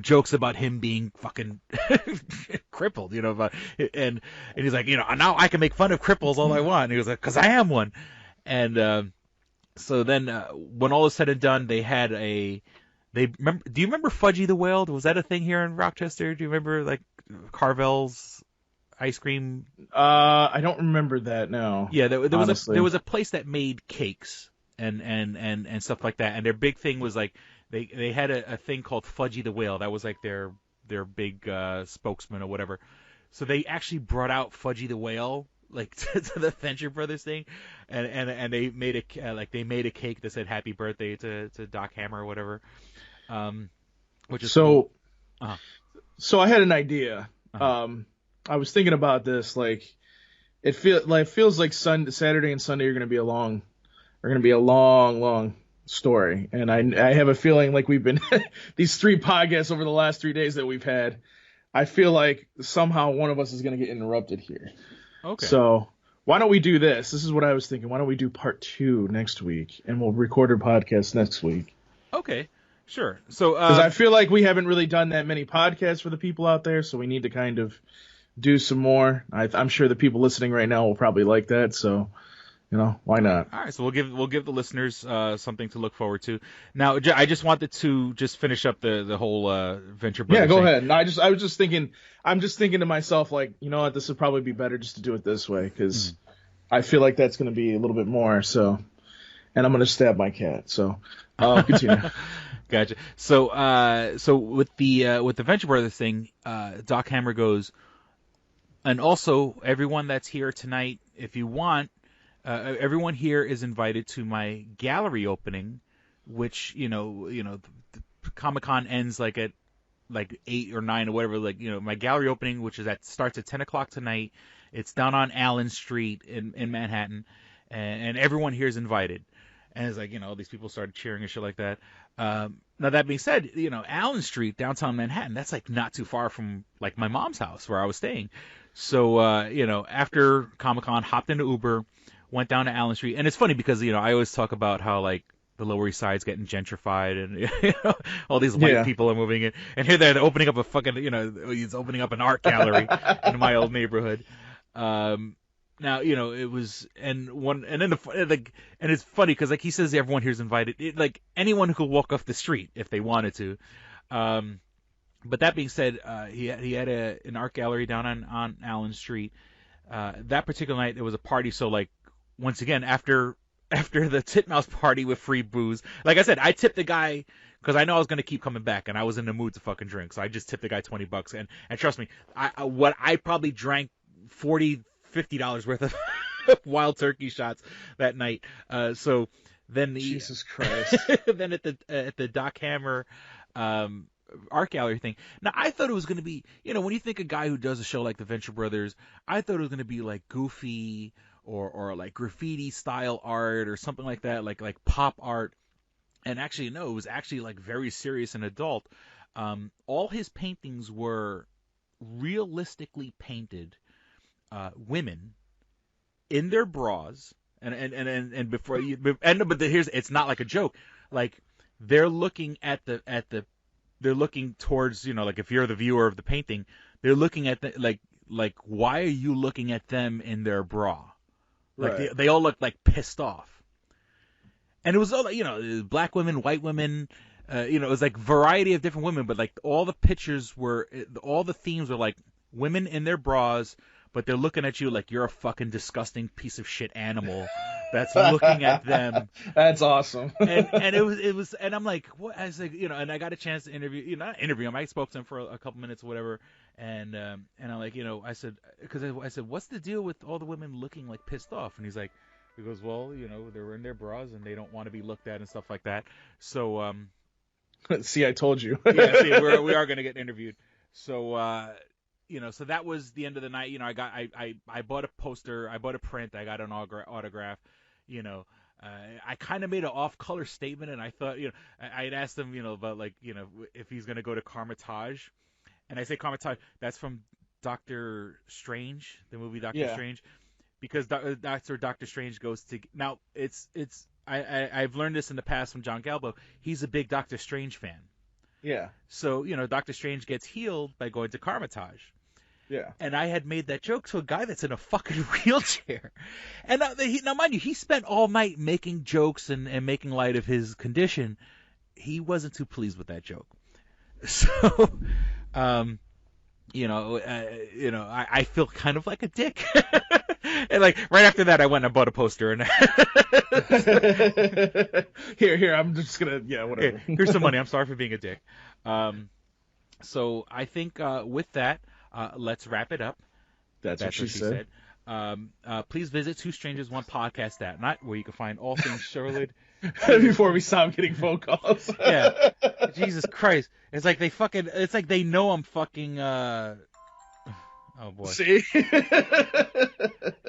jokes about him being fucking crippled, and he's like, now I can make fun of cripples all I want. And he was like, because I am one. And so then when all is said and done, they had do you remember Fudgy the Whale? Was that a thing here in Rochester? Do you remember like Carvel's ice cream? I don't remember that. No. Yeah, there was a place that made cakes and stuff like that, and their big thing was like they had a thing called Fudgy the Whale. That was like their big spokesman or whatever. So they actually brought out Fudgy the Whale like to the Venture Brothers thing, and they made a cake that said Happy Birthday to Doc Hammer or whatever. Which is so. Cool. So I had an idea. I was thinking about this. Like, it feels like Saturday and Sunday are going to be a long story, and I have a feeling like we've been these 3 podcasts over the last 3 days that we've had. I feel like somehow one of us is going to get interrupted here. Okay. So why don't we do this? This is what I was thinking. Why don't we do part 2 next week, and we'll record our podcast next week. Okay. Sure. So, because I feel like we haven't really done that many podcasts for the people out there, so we need to kind of do some more. I'm sure the people listening right now will probably like that. So, why not? All right. So we'll give the listeners something to look forward to. Now, I just wanted to just finish up the whole Venture Brothers. Yeah, go thing. ahead. No, I was just thinking. I'm just thinking to myself, like, you know what? This would probably be better just to do it this way because I feel like that's going to be a little bit more. So, and I'm going to stab my cat. So, continue. Gotcha. So with the Venture Brothers thing, Doc Hammer goes, and also everyone that's here tonight, if you want, everyone here is invited to my gallery opening, which Comic-Con ends like at like 8 or 9 or whatever. Like my gallery opening, which starts at 10 o'clock tonight. It's down on Allen Street in Manhattan, and everyone here is invited. And it's like, all these people started cheering and shit like that. Now, that being said, Allen Street, downtown Manhattan, that's like not too far from like my mom's house where I was staying. So, after Comic-Con, hopped into Uber, went down to Allen Street. And it's funny because, I always talk about how like the Lower East Side's getting gentrified and all these white people are moving in. And here they're opening up a fucking, he's opening up an art gallery in my old neighborhood. Now, it was, and it's funny because like he says everyone here's invited, like anyone who could walk off the street if they wanted to. But that being said, he had an art gallery down on Allen Street. That particular night there was a party, so like once again after the titmouse party with free booze, like I said, I tipped the guy because I know I was going to keep coming back and I was in the mood to fucking drink, so I just tipped the guy $20 and trust me, I probably drank $40-50 worth of wild turkey shots that night. So than the Jesus Christ. than at the Doc Hammer art gallery thing. Now, I thought it was going to be, when you think a guy who does a show like the Venture Brothers, I thought it was going to be like goofy or like graffiti style art or something like that, like pop art. And actually, no, it was actually like very serious and adult. All his paintings were realistically painted women in their bras, and before you, but it's not like a joke. Like they're looking they're looking towards, like if you're the viewer of the painting, they're looking at like why are you looking at them in their bra? Like Right. they all look like pissed off. And it was all, black women, white women, it was like variety of different women, but like all the pictures all the themes were like women in their bras, but they're looking at you like you're a fucking disgusting piece of shit animal that's looking at them. That's awesome. and it was, and I'm like, what? I was like, and I got a chance to not interview him. I spoke to him for a couple minutes or whatever, and I'm like, I said, what's the deal with all the women looking like pissed off? And he's like. He goes, well, they're in their bras and they don't want to be looked at and stuff like that. So, see, I told you. yeah, see, we are going to get interviewed. So, so that was the end of the night. I bought a poster, I bought a print, I got an autograph. I kind of made an off-color statement, and I thought, I had asked him, about if he's going to go to Carmitage, and I say Carmitage, that's from Doctor Strange, the movie Doctor Strange. Because that's where Doctor Strange goes to. Now, I've learned this in the past from John Galbo. He's a big Doctor Strange fan. Yeah. So, Doctor Strange gets healed by going to Carmitage. Yeah. And I had made that joke to a guy that's in a fucking wheelchair. And now, mind you, he spent all night making jokes and making light of his condition. He wasn't too pleased with that joke. So, I feel kind of like a dick. And like right after that, I went and bought a poster. And here, I'm just gonna, whatever. Here's some money. I'm sorry for being a dick. So I think with that, let's wrap it up. That's what she said. Please visit twostrangersonepodcast.net, where you can find all things Sherwood. Before we stop getting phone calls. Yeah. Jesus Christ. It's like they know I'm fucking. Oh boy. See?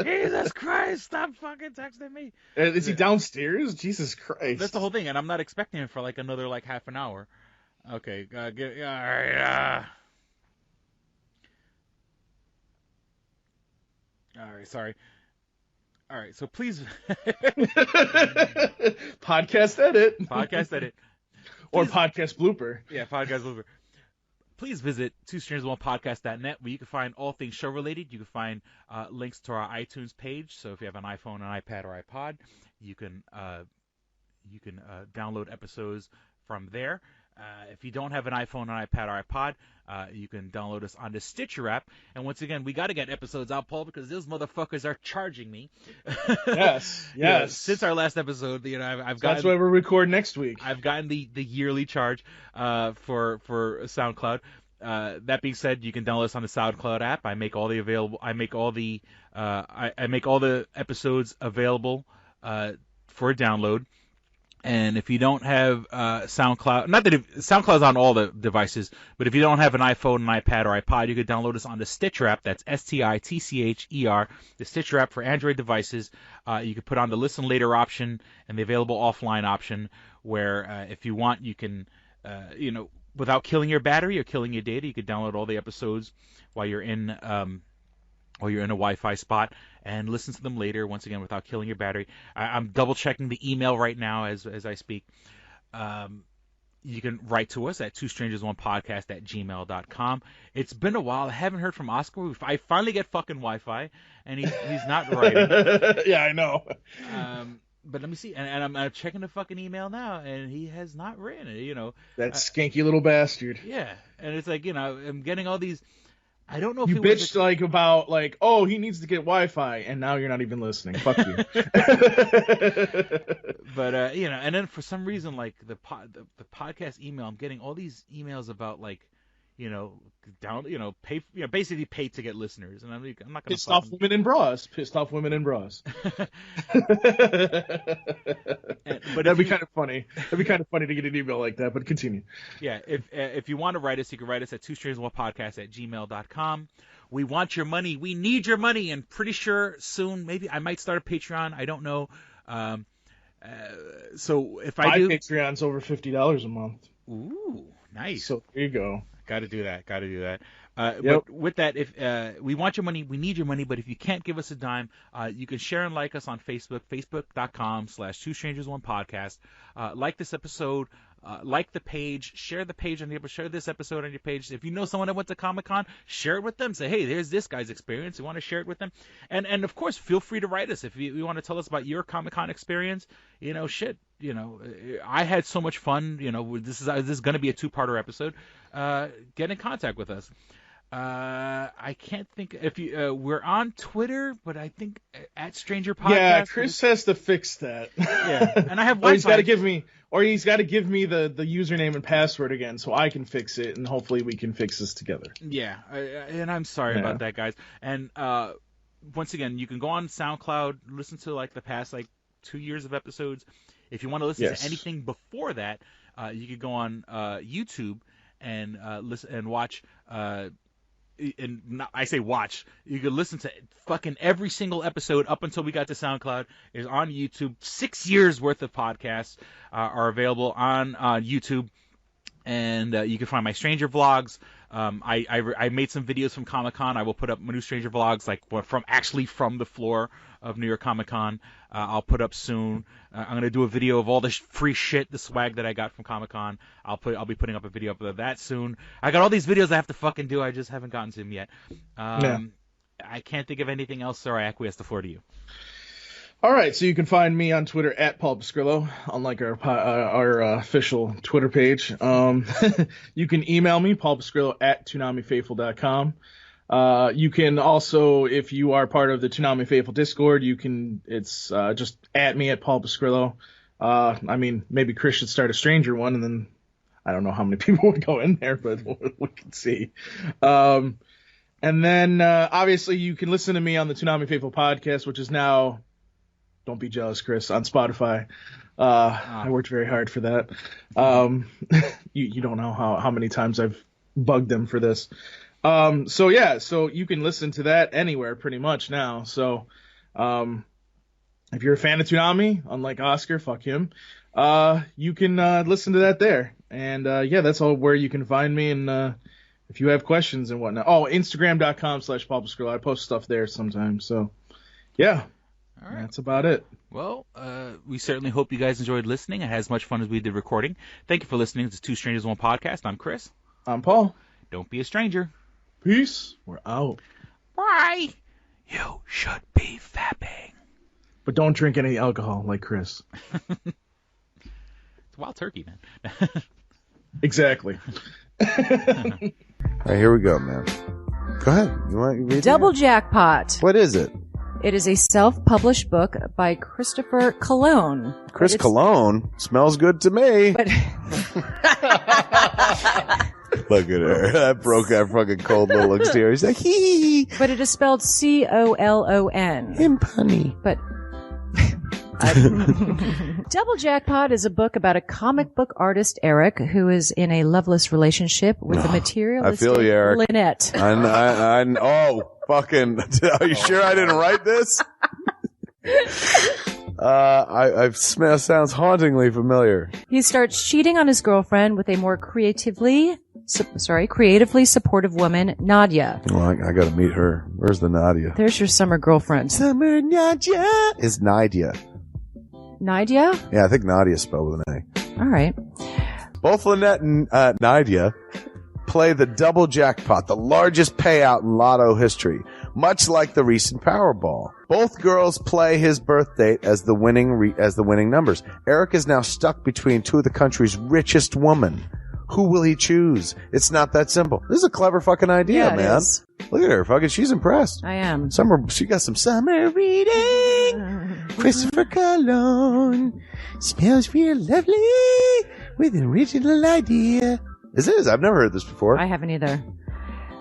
Jesus Christ! Stop fucking texting me. Is he downstairs? Jesus Christ. That's the whole thing, and I'm not expecting him for like another half an hour. Okay. All right. All right. Sorry. All right. So please. Podcast edit. Podcast edit. Or podcast blooper. Yeah, podcast blooper. Please visit twostrangersonepodcast.net, where you can find all things show related. You can find links to our iTunes page. So if you have an iPhone, an iPad, or iPod, you can download episodes from there. If you don't have an iPhone, an iPad, or iPod, you can download us on the Stitcher app. And once again, we got to get episodes out, Paul, because those motherfuckers are charging me. Yes. Since our last episode, I've gotten. That's why we're recording next week. I've gotten the yearly charge for SoundCloud. That being said, you can download us on the SoundCloud app. I make all the episodes available for download. And if you don't have SoundCloud, not that SoundCloud's on all the devices, but if you don't have an iPhone, an iPad, or iPod, you can download us on the Stitcher app. That's STITCHER, the Stitcher app for Android devices. You can put on the Listen Later option and the Available Offline option, where if you want, you can, without killing your battery or killing your data, you can download all the episodes while you're in a Wi-Fi spot and listen to them later, once again, without killing your battery. I'm double-checking the email right now as I speak. You can write to us at twostrangersonepodcast@gmail.com. It's been a while. I haven't heard from Oscar. I finally get fucking Wi-Fi, and he's not writing. Yeah, I know. But let me see. And I'm checking the fucking email now, and he has not written it, That skanky little bastard. Yeah, and it's like, I'm getting all these... I don't know if you bitched about oh, he needs to get Wi-Fi, and now you're not even listening. Fuck you. But and then for some reason, the podcast email, I'm getting all these emails about pay, basically pay to get listeners, and I'm not going to pissed off women in bras. Pissed off women in bras. But that'd be kind of funny. That'd be kind of funny to get an email like that. But continue. Yeah, if you want to write us, you can write us at twostrangerspodcast@gmail.com. We want your money. We need your money, and pretty sure soon, maybe I might start a Patreon. I don't know. So if I do, Patreon's over $50 a month. Ooh, nice. So there you go. Got to do that. But with that, if we want your money, we need your money. But if you can't give us a dime, you can share and like us on Facebook, facebook.com/twostrangersonePodcast. Like this episode, like the page, share the page on your, share this episode on your page. If you know someone that went to Comic-Con, share it with them. Say, hey, there's this guy's experience. You want to share it with them? And of course, feel free to write us if you want to tell us about your Comic-Con experience. I had so much fun. This is going to be a 2-parter episode. Get in contact with us. I can't think if you we're on Twitter, but I think at Stranger Podcast. Yeah, Chris has to fix that. Yeah, and I have Wi-Fi. He's got to give me the username and password again, so I can fix it, and hopefully we can fix this together. Yeah, and I'm sorry about that, guys. And once again, you can go on SoundCloud, listen to the past 2 years of episodes. If you want to listen to anything before that, you could go on YouTube and listen and watch. I say watch. You can listen to fucking every single episode up until we got to SoundCloud is on YouTube. 6 years worth of podcasts are available on YouTube, and you can find my Stranger vlogs. I made some videos from Comic-Con. I will put up my new Stranger vlogs, from the floor of New York Comic-Con. I'll put up soon. I'm gonna do a video of all the free shit, the swag that I got from Comic-Con. I'll be putting up a video of that soon. I got all these videos I have to fucking do. I just haven't gotten to them yet. I can't think of anything else, so I acquiesce the floor to you. All right, so you can find me on Twitter at Paul Pascrillo, unlike our official Twitter page. You can email me, paulpascrillo@toonamifaithful.com. You can also, if you are part of the Toonami Faithful Discord, it's just at me at Paul Pascrillo. Maybe Chris should start a Stranger one, and then I don't know how many people would go in there, but we can see. And then, obviously, you can listen to me on the Toonami Faithful podcast, which is now, don't be jealous, Chris, on Spotify. I worked very hard for that. You don't know how many times I've bugged them for this. So you can listen to that anywhere pretty much now. So, if you're a fan of Toonami, unlike Oscar, fuck him, you can, listen to that there. And, that's all where you can find me. And, if you have questions and whatnot. Oh, Instagram.com/Paul Pascrillo. I post stuff there sometimes. So, yeah. All right. That's about it. Well, we certainly hope you guys enjoyed listening and had as much fun as we did recording. Thank you for listening to Two Strangers, One Podcast. I'm Chris. I'm Paul. Don't be a stranger. Peace. We're out. Bye. You should be fapping. But don't drink any alcohol like Chris. It's wild turkey, man. Exactly. All right, here we go, man. Go ahead. You want to read Double Jackpot. What is it? It is a self-published book by Christopher Cologne. Chris Cologne? Smells good to me. But look at her. That broke that fucking cold little exterior. He's like, hee. But it is spelled Colon. Him punny. But Double Jackpot is a book about a comic book artist, Eric, who is in a loveless relationship with a materialistic I feel you, Eric. Lynette. Oh, fucking. Are you sure I didn't write this? Sounds hauntingly familiar. He starts cheating on his girlfriend with a more creatively supportive woman, Nadia. Well, I gotta meet her. Where's the Nadia? There's your summer girlfriend. Summer Nadia is Nadia. Nadia? Yeah, I think Nadia is spelled with an A. All right. Both Lynette and Nadia play the double jackpot, the largest payout in lotto history, much like the recent Powerball. Both girls play his birth date as the winning numbers. Eric is now stuck between two of the country's richest women. Who will he choose? It's not that simple. This is a clever fucking idea, man. Is. Look at her, fucking. She's impressed. I am. She got some summer reading. Christopher Cologne smells real lovely with an original idea. This is. I've never heard this before. I haven't either.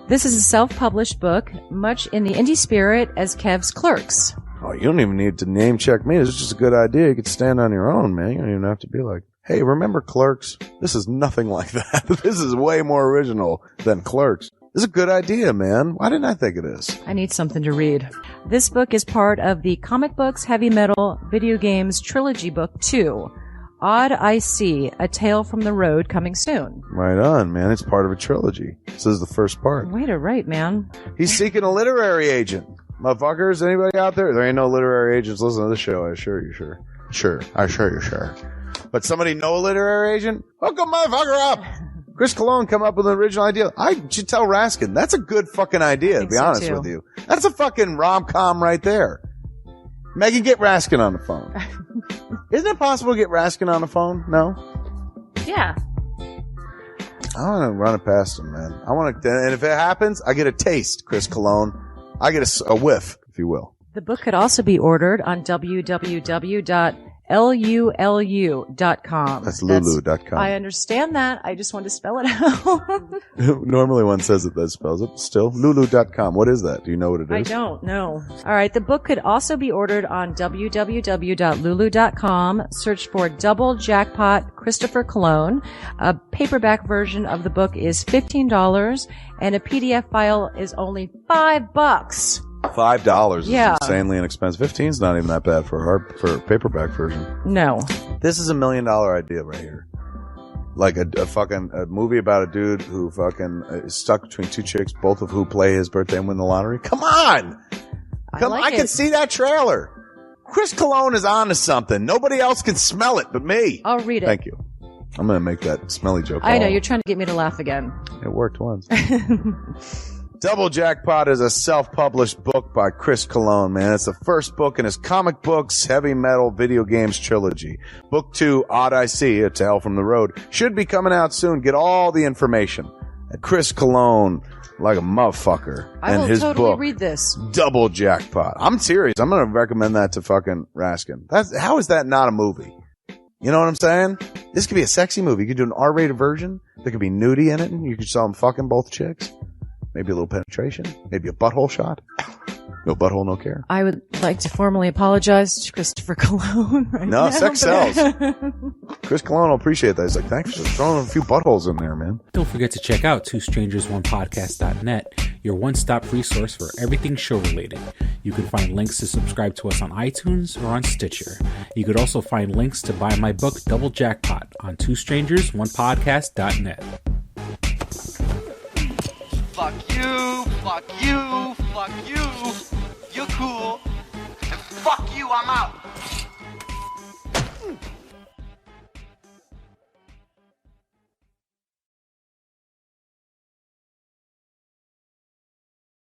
This is a self-published book, much in the indie spirit as Kev's Clerks. Oh, you don't even need to name check me. This is just a good idea. You could stand on your own, man. You don't even have to be like, hey, remember Clerks? This is nothing like that. This is way more original than Clerks. This is a good idea, man. Why didn't I think of this? I need something to read. This book is part of the Comic Books, Heavy Metal, Video Games Trilogy Book 2. Odd I See, A Tale from the Road, coming soon. Right on, man. It's part of a trilogy. This is the first part. Way to write, man. He's seeking a literary agent. Motherfuckers, anybody out there? There ain't no literary agents listening to this show, I assure you, sure. Sure. I assure you, sure. But somebody know a literary agent? Hook a motherfucker up! Chris Cologne come up with an original idea. I should tell Raskin, that's a good fucking idea, to be honest with you. That's a fucking rom-com right there. Megan, get Raskin on the phone. Isn't it possible to get Raskin on the phone? No? Yeah. I want to run it past him, man. I want to, and if it happens, I get a taste, Chris Cologne. I get a whiff, if you will. The book could also be ordered on www.lulu.com. That's lulu.com. I understand that. I just want to spell it out. Normally one says it, that spells it. Still, lulu.com. What is that? Do you know what it is? I don't know. All right. The book could also be ordered on www.lulu.com. Search for Double Jackpot Christopher Cologne. A paperback version of the book is $15 and a PDF file is only $5. $5 is Yeah. insanely inexpensive. 15's not even that bad for a paperback version. No. This is $1 million idea right here. Like a movie about a dude who fucking is stuck between two chicks, both of who play his birthday and win the lottery. Come on! I can see that trailer. Chris Cologne is on to something. Nobody else can smell it but me. I'll read it. Thank you. I'm going to make that smelly joke. I know. You're trying to get me to laugh again. It worked once. Double Jackpot is a self-published book by Chris Cologne, man. It's the first book in his Comic Books, Heavy Metal, Video Games trilogy. Book 2, Odd I See, A Tale from the Road, should be coming out soon. Get all the information at Chris Cologne, like a motherfucker. I will his totally book, read this. Double Jackpot. I'm serious. I'm going to recommend that to fucking Raskin. How is that not a movie? You know what I'm saying? This could be a sexy movie. You could do an R-rated version. There could be nudie in it, and you could show them fucking both chicks. Maybe a little penetration. Maybe a butthole shot. No butthole, no care. I would like to formally apologize to Christopher Cologne right now. No, sex sells. Chris Cologne will appreciate that. He's like, thanks for throwing a few buttholes in there, man. Don't forget to check out twostrangersonepodcast.net, your one-stop resource for everything show-related. You can find links to subscribe to us on iTunes or on Stitcher. You could also find links to buy my book, Double Jackpot, on twostrangersonepodcast.net. Fuck you, fuck you, fuck you. You're cool. And fuck you, I'm out.